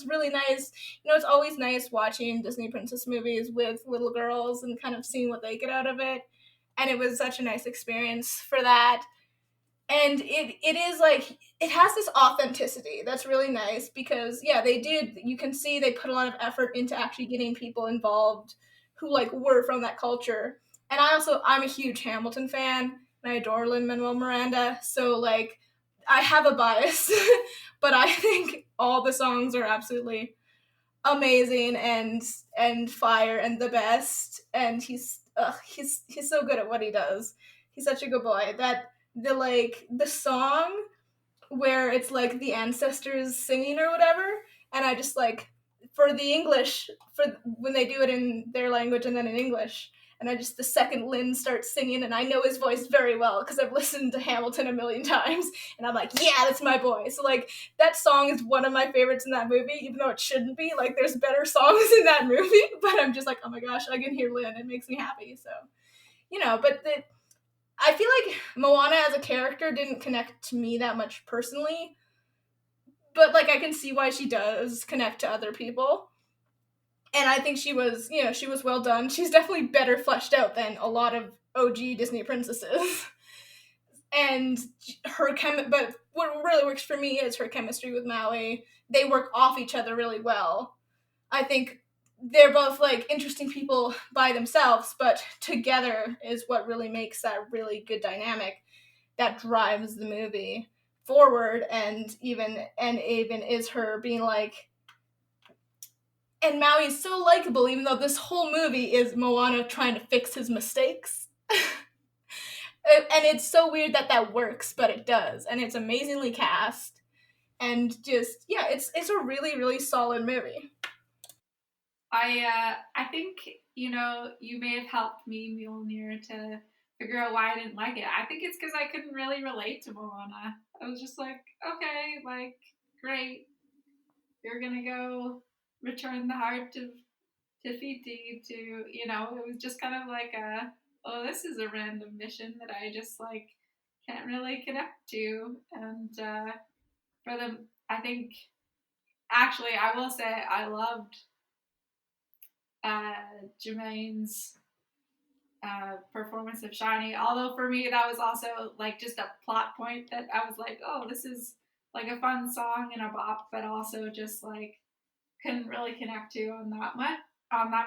[SPEAKER 6] really nice. You know, it's always nice watching Disney princess movies with little girls and kind of seeing what they get out of it. And it was such a nice experience for that. And it is like, it has this authenticity that's really nice because, yeah, you can see they put a lot of effort into actually getting people involved who like were from that culture. And I'm a huge Hamilton fan and I adore Lin-Manuel Miranda. So like, I have a bias, but I think all the songs are absolutely amazing and fire and the best. And he's so good at what he does. He's such a good boy. The song where it's like the ancestors singing or whatever, and I just like for the English for when they do it in their language and then in English. And the second Lynn starts singing, and I know his voice very well because I've listened to Hamilton a million times, and I'm like, yeah, that's my boy. So, like, that song is one of my favorites in that movie, even though it shouldn't be. Like, there's better songs in that movie, but I'm just like, oh my gosh, I can hear Lynn. It makes me happy. So, you know, I feel like Moana as a character didn't connect to me that much personally, but, like, I can see why she does connect to other people. And I think she was well done. She's definitely better fleshed out than a lot of OG Disney princesses. And but what really works for me is her chemistry with Maui. They work off each other really well. I think they're both like interesting people by themselves, but together is what really makes that really good dynamic that drives the movie forward. And even is her being like, and Maui is so likable, even though this whole movie is Moana trying to fix his mistakes. And it's so weird that works, but it does. And it's amazingly cast. And just, yeah, it's a really, really solid movie.
[SPEAKER 5] I think, you may have helped me, Mjolnir, to figure out why I didn't like it. I think it's because I couldn't really relate to Moana. I was just like, okay, like, great. You're going to go return the heart of Te-Fiti to, it was just kind of like this is a random mission that I just like can't really connect to. And for them, I think, actually, I will say I loved Jermaine's performance of Shiny, although for me that was also like just a plot point that I was like, oh, this is like a fun song and a bop, but also just like couldn't really connect to on that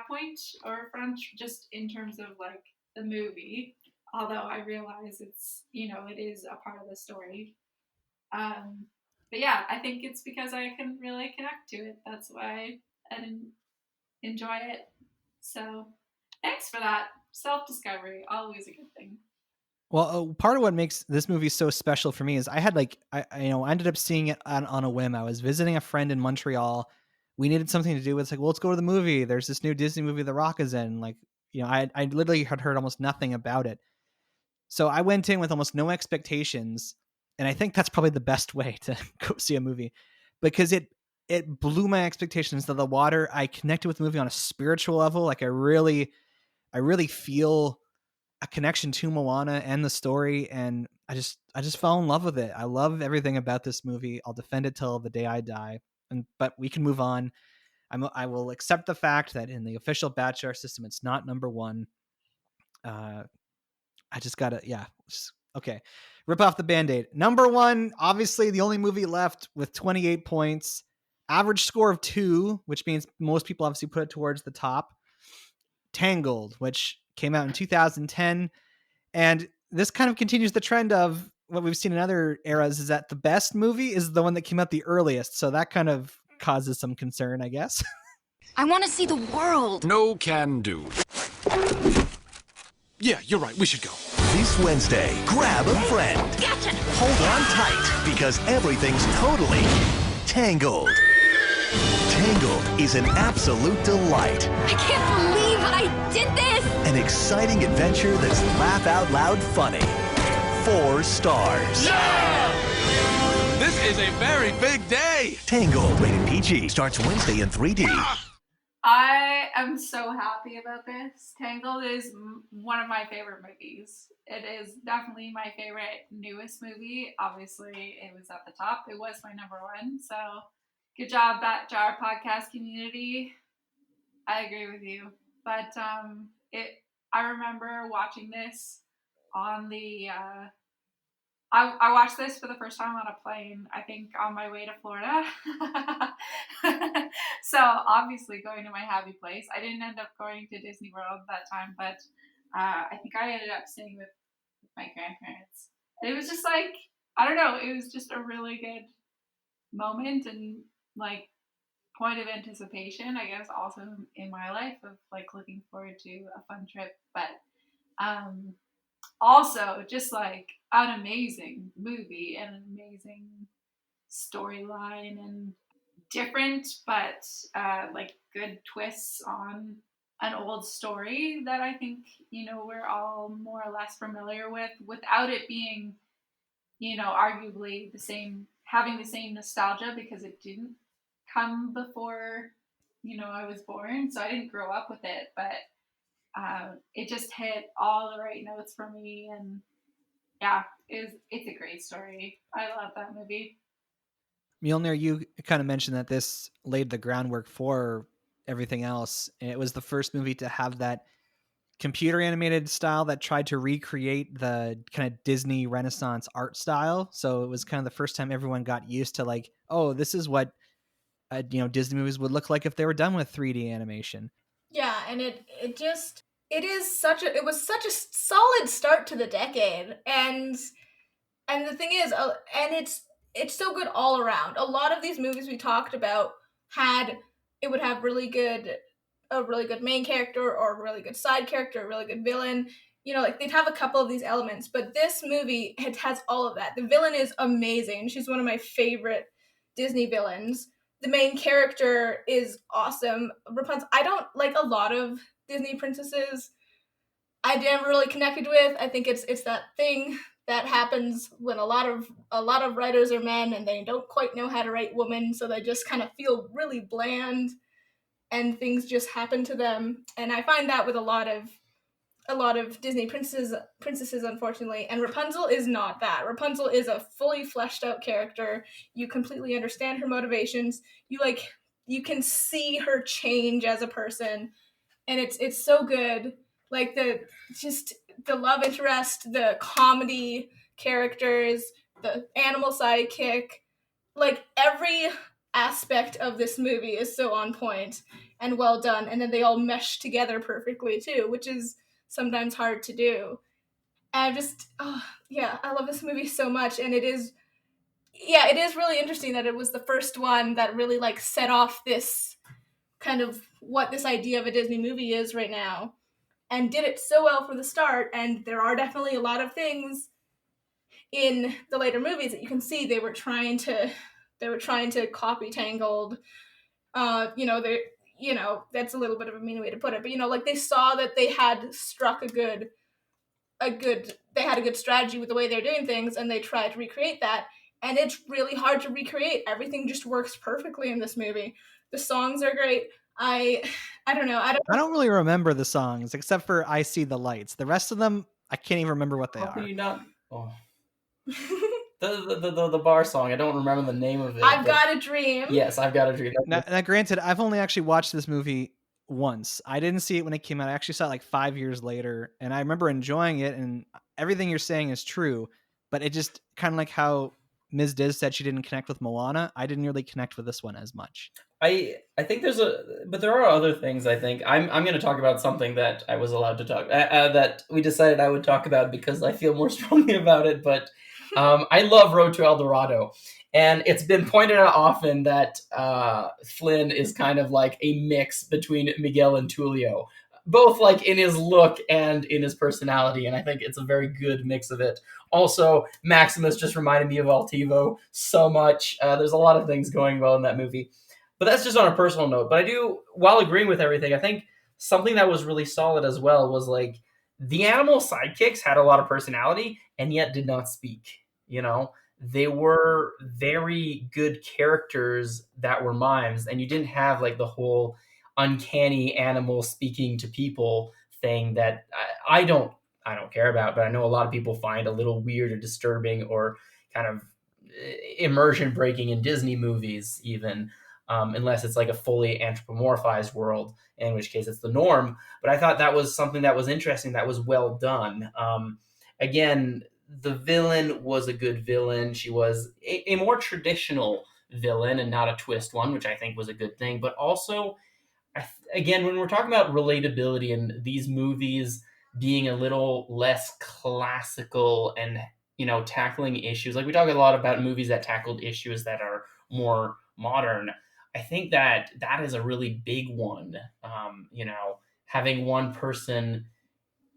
[SPEAKER 5] point or front, just in terms of like the movie, although I realize it's, it is a part of the story. But yeah, I think it's because I couldn't really connect to it. That's why I didn't enjoy it. So thanks for that. Self-discovery, always a good thing.
[SPEAKER 1] Well, part of what makes this movie so special for me is I had I ended up seeing it on a whim. I was visiting a friend in Montreal. We needed something to do. It's like, well, let's go to the movie. There's this new Disney movie The Rock is in. Like, I literally had heard almost nothing about it. So I went in with almost no expectations. And I think that's probably the best way to go see a movie, because it blew my expectations to the water. I connected with the movie on a spiritual level. Like I really feel a connection to Moana and the story. And I just fell in love with it. I love everything about this movie. I'll defend it till the day I die. But we can move on. I will accept the fact that in the official Bachelor system, it's not number one. I just gotta, okay. Rip off the Band-Aid. Number one, obviously the only movie left with 28 points, average score of 2, which means most people obviously put it towards the top. Tangled, which came out in 2010. And this kind of continues the trend of what we've seen in other eras, is that the best movie is the one that came out the earliest. So that kind of causes some concern, I guess.
[SPEAKER 10] I want to see the world.
[SPEAKER 12] No can do. Yeah, you're right. We should go.
[SPEAKER 14] This Wednesday, grab a friend.
[SPEAKER 10] Gotcha.
[SPEAKER 14] Hold on tight, because everything's totally Tangled. Tangled is an absolute delight.
[SPEAKER 10] I can't believe I did this!
[SPEAKER 14] An exciting adventure that's laugh out loud funny. 4 stars.
[SPEAKER 9] This is a very big day.
[SPEAKER 14] Tangled, rated PG, starts Wednesday in 3D.
[SPEAKER 5] I am so happy about this. Tangled is one of my favorite movies. It is definitely my favorite newest movie. Obviously, it was at the top. It was my number one. So, good job, Bat Jar podcast community. I agree with you. But I remember watching this on the. I watched this for the first time on a plane, I think on my way to Florida. So obviously going to my happy place. I didn't end up going to Disney World that time, but I think I ended up staying with my grandparents. And it was just like, I don't know, it was just a really good moment and like point of anticipation, I guess, also in my life of like looking forward to a fun trip. But also just like an amazing movie and an amazing storyline and different but like good twists on an old story that I think, you know, we're all more or less familiar with without it being, you know, arguably the same, having the same nostalgia because it didn't come before, you know, I was born, so I didn't grow up with it, but it just hit all the right notes for me, and yeah, it's a great story. I love that movie.
[SPEAKER 1] Mjolnir, you kind of mentioned that this laid the groundwork for everything else. And it was the first movie to have that computer animated style that tried to recreate the kind of Disney Renaissance art style. So it was kind of the first time everyone got used to like, oh, this is what Disney movies would look like if they were done with 3D animation.
[SPEAKER 6] Yeah, and it was such a solid start to the decade, and the thing is, and it's so good all around. A lot of these movies we talked about would have a really good main character or a really good side character, a really good villain. You know, like they'd have a couple of these elements, but this movie has all of that. The villain is amazing. She's one of my favorite Disney villains. The main character is awesome. Rapunzel, I don't like a lot of Disney princesses. I never really connected with. I think it's that thing that happens when a lot of writers are men and they don't quite know how to write women, so they just kind of feel really bland and things just happen to them. And I find that with a lot of Disney princesses, unfortunately. And Rapunzel is not that. Rapunzel is a fully fleshed out character. You completely understand her motivations. You can see her change as a person, and it's so good. Like the love interest, the comedy characters, the animal sidekick, like every aspect of this movie is so on point and well done, and then they all mesh together perfectly too, which is sometimes hard to do. And I love this movie so much, and it is really interesting that it was the first one that really like set off this kind of what this idea of a Disney movie is right now, and did it so well for the start. And there are definitely a lot of things in the later movies that you can see they were trying to copy Tangled. That's a little bit of a mean way to put it, but like they saw that they had struck they had a good strategy with the way they're doing things, and they tried to recreate that. And it's really hard to recreate. Everything just works perfectly in this movie. The songs are great. I don't know. I
[SPEAKER 1] don't really remember the songs except for I See the Lights. The rest of them, I can't even remember what they are.
[SPEAKER 4] How can you not? Oh. The bar song, I don't remember the name of it.
[SPEAKER 6] I've Got a Dream.
[SPEAKER 4] Yes, I've Got a Dream.
[SPEAKER 1] Now, granted, I've only actually watched this movie once. I didn't see it when it came out. I actually saw it like 5 years later, and I remember enjoying it, and everything you're saying is true, but it just kind of like how Ms. Diz said she didn't connect with Moana. I didn't really connect with this one as much.
[SPEAKER 4] I think but there are other things. I think I'm going to talk about something that I was allowed to talk that we decided I would talk about because I feel more strongly about it. But I love Road to El Dorado, and it's been pointed out often that Flynn is kind of like a mix between Miguel and Tulio. both like in his look and in his personality, and I think it's a very good mix of it. Also, Maximus just reminded me of Altivo so much. There's a lot of things going well in that movie, but that's just on a personal note. But I do, while agreeing with everything, I think something that was really solid as well was like the animal sidekicks had a lot of personality and yet did not speak. You know, they were very good characters that were mimes, and you didn't have like the whole uncanny animal speaking to people thing that I don't care about, but I know a lot of people find a little weird or disturbing or kind of immersion breaking in Disney movies, even unless it's like a fully anthropomorphized world, in which case it's the norm. But I thought that was something that was interesting, that was well done. Again, the villain was a good villain. She was a more traditional villain and not a twist one, which I think was a good thing. But also, again, when we're talking about relatability and these movies being a little less classical and, you know, tackling issues, like we talk a lot about movies that tackled issues that are more modern. I think that that is a really big one. You know, having one person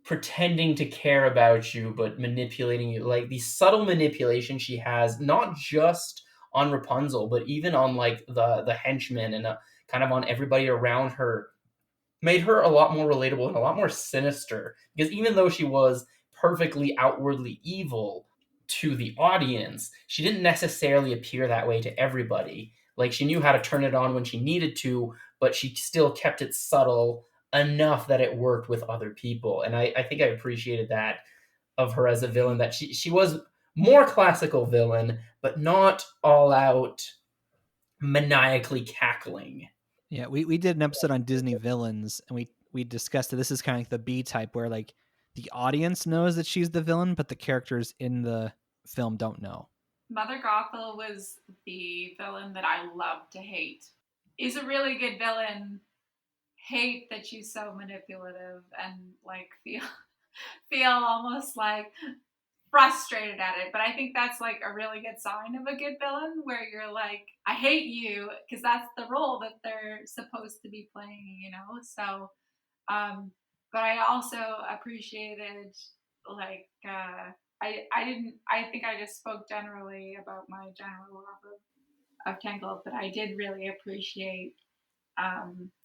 [SPEAKER 4] pretending to care about you but manipulating you, like the subtle manipulation she has, not just on Rapunzel but even on like the henchmen and kind of on everybody around her, made her a lot more relatable and a lot more sinister, because even though she was perfectly outwardly evil to the audience, she didn't necessarily appear that way to everybody. Like, she knew how to turn it on when she needed to, but she still kept it subtle enough that it worked with other people. And I think I appreciated that of her as a villain, that she was more classical villain, but not all out maniacally cackling.
[SPEAKER 1] Yeah, we did an episode on Disney villains, and we discussed that this is kind of like the B type, where like the audience knows that she's the villain, but the characters in the film don't know.
[SPEAKER 5] Mother Gothel was the villain that I love to hate. Is a really good villain. Hate that she's so manipulative and like feel almost like frustrated at it. But I think that's like a really good sign of a good villain, where you're like, I hate you, because that's the role that they're supposed to be playing, you know? So, but I also appreciated like, I think I just spoke generally about my general love of Tangled, but I did really appreciate,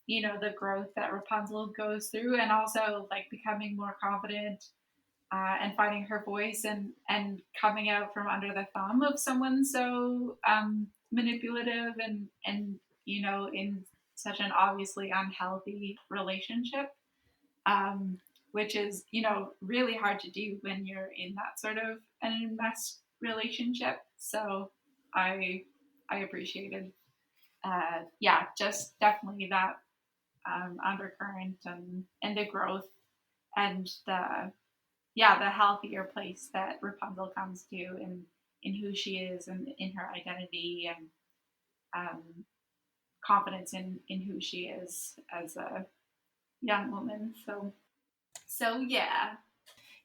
[SPEAKER 5] you know, the growth that Rapunzel goes through, and also like becoming more confident, and finding her voice, and coming out from under the thumb of someone so manipulative and you know, in such an obviously unhealthy relationship, which is, you know, really hard to do when you're in that sort of an enmeshed relationship. So I appreciated, yeah, just definitely that undercurrent and the growth and the healthier place that Rapunzel comes to in who she is and in her identity, and confidence in who she is as a young woman. So yeah.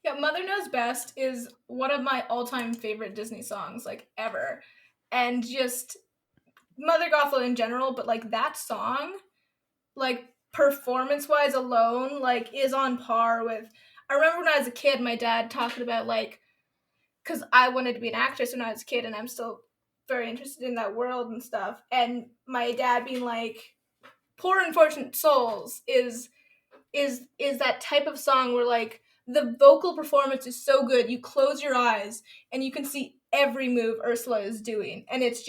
[SPEAKER 6] Yeah, Mother Knows Best is one of my all-time favorite Disney songs, like, ever. And just Mother Gothel in general, but like that song, like performance-wise alone, like is on par with. I remember when I was a kid, my dad talking about like, because I wanted to be an actress when I was a kid, and I'm still very interested in that world and stuff. And my dad being like, "Poor Unfortunate Souls" is that type of song where like the vocal performance is so good, you close your eyes and you can see every move Ursula is doing, and it's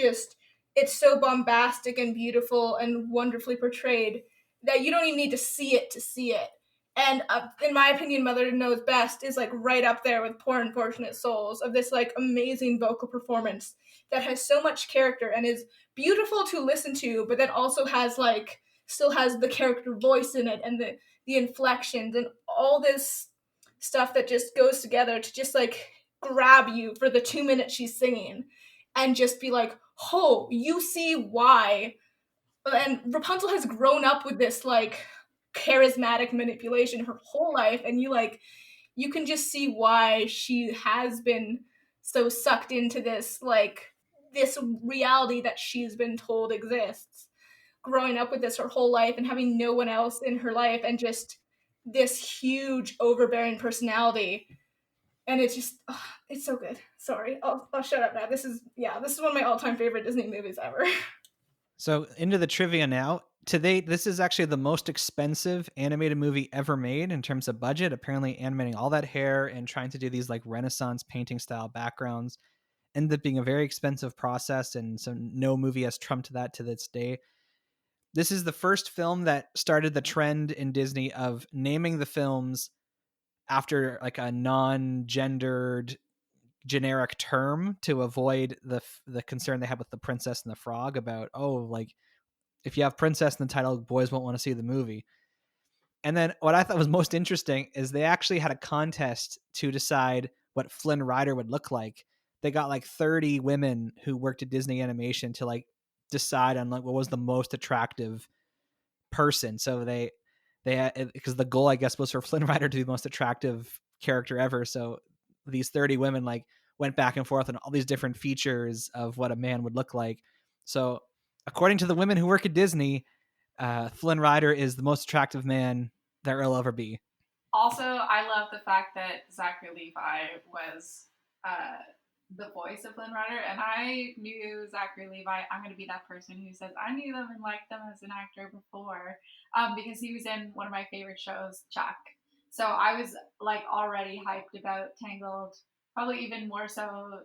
[SPEAKER 6] so bombastic and beautiful and wonderfully portrayed that you don't even need to see it to see it. And in my opinion, Mother Knows Best is like right up there with Poor Unfortunate Souls, of this like amazing vocal performance that has so much character and is beautiful to listen to, but then also has like still has the character voice in it, and the inflections and all this stuff that just goes together to just like grab you for the 2 minutes she's singing and just be like, oh, you see why. And Rapunzel has grown up with this like charismatic manipulation her whole life, and you can just see why she has been so sucked into this reality that she's been told exists, growing up with this her whole life and having no one else in her life, and just this huge overbearing personality, and it's just it's so good. Sorry, I'll shut up now. This is one of my all-time favorite Disney movies ever.
[SPEAKER 1] So into the trivia now. To date, this is actually the most expensive animated movie ever made in terms of budget. Apparently animating all that hair and trying to do these like Renaissance painting style backgrounds ended up being a very expensive process, and so no movie has trumped that to this day. This is the first film that started the trend in Disney of naming the films after like a non-gendered generic term to avoid the concern they had with The Princess and the Frog about, oh, like if you have princess in the title, boys won't want to see the movie. And then what I thought was most interesting is they actually had a contest to decide what Flynn Rider would look like. They got like 30 women who worked at Disney Animation to like decide on like what was the most attractive person. So they because the goal I guess was for Flynn Rider to be the most attractive character ever. So these 30 women like went back and forth on all these different features of what a man would look like. So according to the women who work at Disney, Flynn Rider is the most attractive man there will ever be.
[SPEAKER 5] Also, I love the fact that Zachary Levi was the voice of Flynn Rider, and I knew Zachary Levi. I'm going to be that person who says I knew them and liked them as an actor before, because he was in one of my favorite shows, Chuck. So I was like already hyped about Tangled, probably even more so,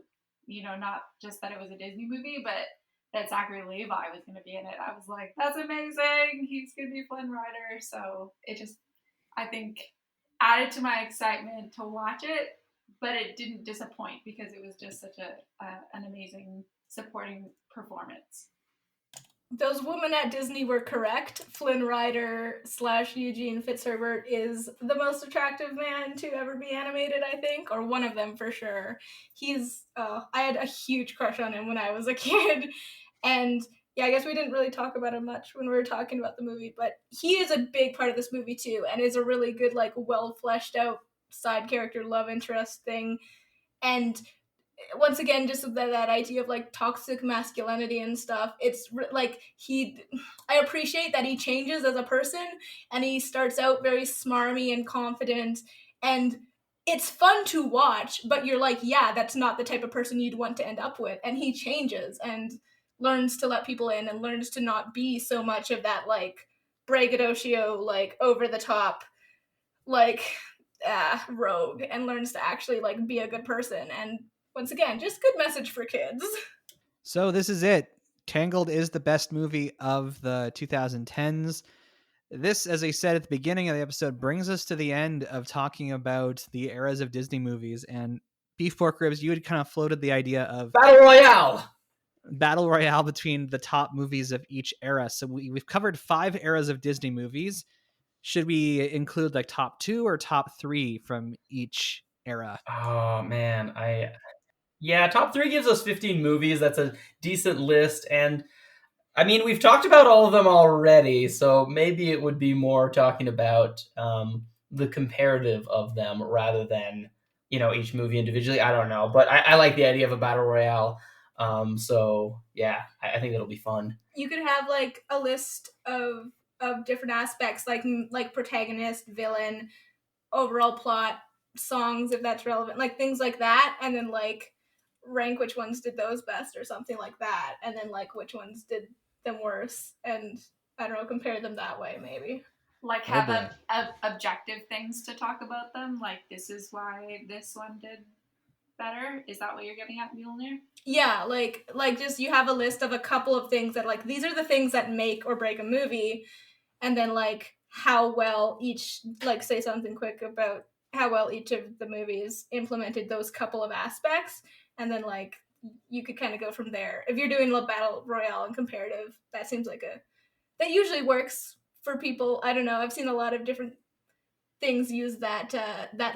[SPEAKER 5] not just that it was a Disney movie, but that Zachary Levi was going to be in it. I was like, that's amazing. He's going to be Flynn Rider. So it just, I think, added to my excitement to watch it, but it didn't disappoint because it was just such an amazing supporting performance.
[SPEAKER 6] Those women at Disney were correct. Flynn Rider / Eugene Fitzherbert is the most attractive man to ever be animated, I think, or one of them for sure. I had a huge crush on him when I was a kid, and yeah, I guess we didn't really talk about him much when we were talking about the movie, but he is a big part of this movie too, and is a really good, like, well fleshed out side character love interest thing. And once again, just that idea of like toxic masculinity and stuff, it's like I appreciate that he changes as a person, and he starts out very smarmy and confident, and it's fun to watch, but you're like, yeah, that's not the type of person you'd want to end up with. And he changes and learns to let people in and learns to not be so much of that like braggadocio, like over the top, like rogue, and learns to actually like be a good person. And once again, just good message for kids.
[SPEAKER 1] So this is it. Tangled is the best movie of the 2010s. This, as I said at the beginning of the episode, brings us to the end of talking about the eras of Disney movies. And Beef Pork Ribs, you had kind of floated the idea of
[SPEAKER 4] Battle Royale
[SPEAKER 1] between the top movies of each era. So we've covered 5 eras of Disney movies. Should we include like top 2 or top 3 from each era?
[SPEAKER 4] Oh man, top 3 gives us 15 movies. That's a decent list, and I mean we've talked about all of them already, so maybe it would be more talking about the comparative of them rather than each movie individually. I don't know, but I like the idea of a battle royale. So yeah, I think that'll be fun.
[SPEAKER 6] You could have like a list of different aspects, like protagonist, villain, overall plot, songs if that's relevant, like things like that, and then like rank which ones did those best or something like that, and then like which ones did them worse, and I don't know, compare them that way maybe.
[SPEAKER 5] Like have objective things to talk about them, like this is why this one did better. Is that what you're getting at, Mjolnir?
[SPEAKER 6] Yeah, like just you have a list of a couple of things that like these are the things that make or break a movie, and then like how well each, like say something quick about how well each of the movies implemented those couple of aspects, and then like you could kind of go from there. If you're doing a battle royale and comparative, that seems like that usually works for people. I don't know, I've seen a lot of different things use that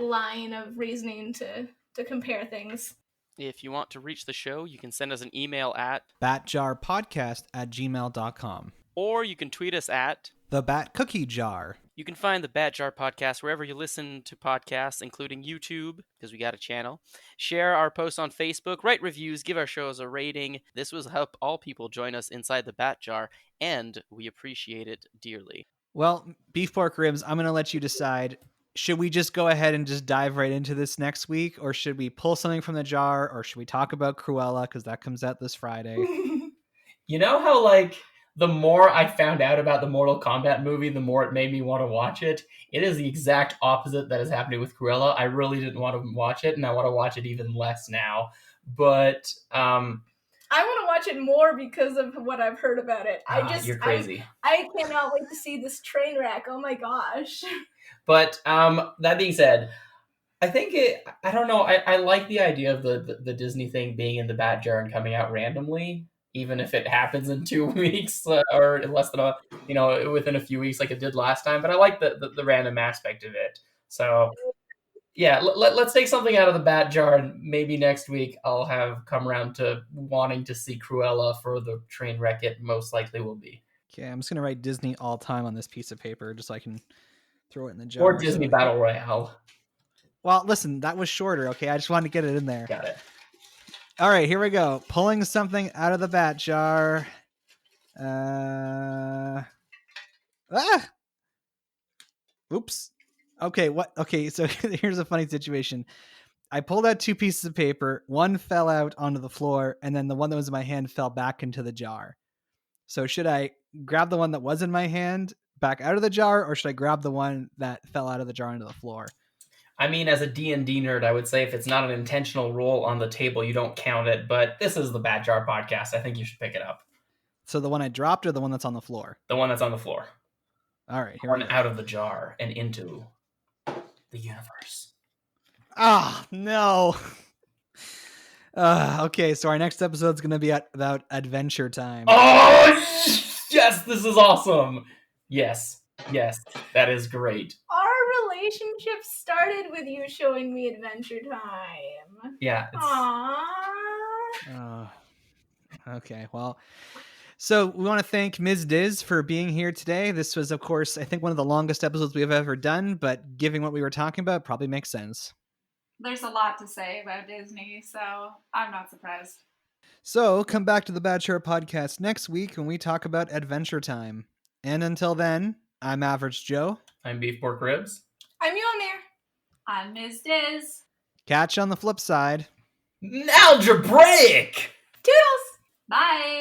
[SPEAKER 6] line of reasoning to compare things.
[SPEAKER 2] If you want to reach the show, you can send us an email at
[SPEAKER 1] batjarpodcast@gmail.com.
[SPEAKER 2] Or you can tweet us at
[SPEAKER 1] The Bat Cookie Jar.
[SPEAKER 2] You can find the Bat Jar Podcast wherever you listen to podcasts, including YouTube, because we got a channel. Share our posts on Facebook, write reviews, give our shows a rating. This will help all people join us inside the Bat Jar, and we appreciate it dearly.
[SPEAKER 1] Well, beef pork ribs, I'm going to let you decide. Should we just go ahead and just dive right into this next week, or should we pull something from the jar, or should we talk about Cruella because that comes out this Friday?
[SPEAKER 4] You know how, like, the more I found out about the Mortal Kombat movie, the more it made me want to watch it? It is the exact opposite that is happening with Cruella. I really didn't want to watch it, and I want to watch it even less now. But
[SPEAKER 6] I want to watch it more because of what I've heard about it.
[SPEAKER 4] You're crazy.
[SPEAKER 6] I cannot wait to see this train wreck. Oh my gosh.
[SPEAKER 4] But that being said, I think I don't know. I like the idea of the Disney thing being in the bat jar and coming out randomly, even if it happens in 2 weeks or less than within a few weeks like it did last time. But I like the random aspect of it. So yeah, let's take something out of the bat jar, and maybe next week I'll have come around to wanting to see Cruella for the train wreck it most likely will be.
[SPEAKER 1] Okay, I'm just going to write Disney all time on this piece of paper just so I can throw it in the jar.
[SPEAKER 4] Or Disney Battle Royale.
[SPEAKER 1] Well, listen, that was shorter, okay? I just wanted to get it in there.
[SPEAKER 4] Got it.
[SPEAKER 1] All right, here we go. Pulling something out of the bat jar. Oops. Okay, what? Okay, so here's a funny situation. I pulled out 2 pieces of paper. One fell out onto the floor, and then the one that was in my hand fell back into the jar. So should I grab the one that was in my hand back out of the jar, or should I grab the one that fell out of the jar into the floor?
[SPEAKER 4] I mean, as a D&D nerd, I would say if it's not an intentional roll on the table, you don't count it. But this is the Bat Jar podcast. I think you should pick it up.
[SPEAKER 1] So the one I dropped or the one that's on the floor?
[SPEAKER 4] The one that's on the floor.
[SPEAKER 1] All right.
[SPEAKER 4] Here we go. Out of the jar and into the universe.
[SPEAKER 1] Ah, no. Okay, so our next episode is going to be about Adventure Time.
[SPEAKER 4] Oh, yes, this is awesome. Yes, that is great.
[SPEAKER 6] Our relationship started with you showing me Adventure Time.
[SPEAKER 4] Yeah.
[SPEAKER 6] Aww.
[SPEAKER 1] Okay, well, so we want to thank Ms. Diz for being here today. This was, of course, I think one of the longest episodes we've ever done, but given what we were talking about, probably makes sense.
[SPEAKER 5] There's a lot to say about Disney, so I'm not surprised.
[SPEAKER 1] So come back to the Bad Share podcast next week when we talk about Adventure Time. And until then, I'm Average Joe.
[SPEAKER 4] I'm Beef Pork Ribs.
[SPEAKER 6] I'm Yomir.
[SPEAKER 5] I'm Ms. Diz.
[SPEAKER 1] Catch you on the flip side.
[SPEAKER 4] Algebraic!
[SPEAKER 6] Toodles!
[SPEAKER 5] Bye!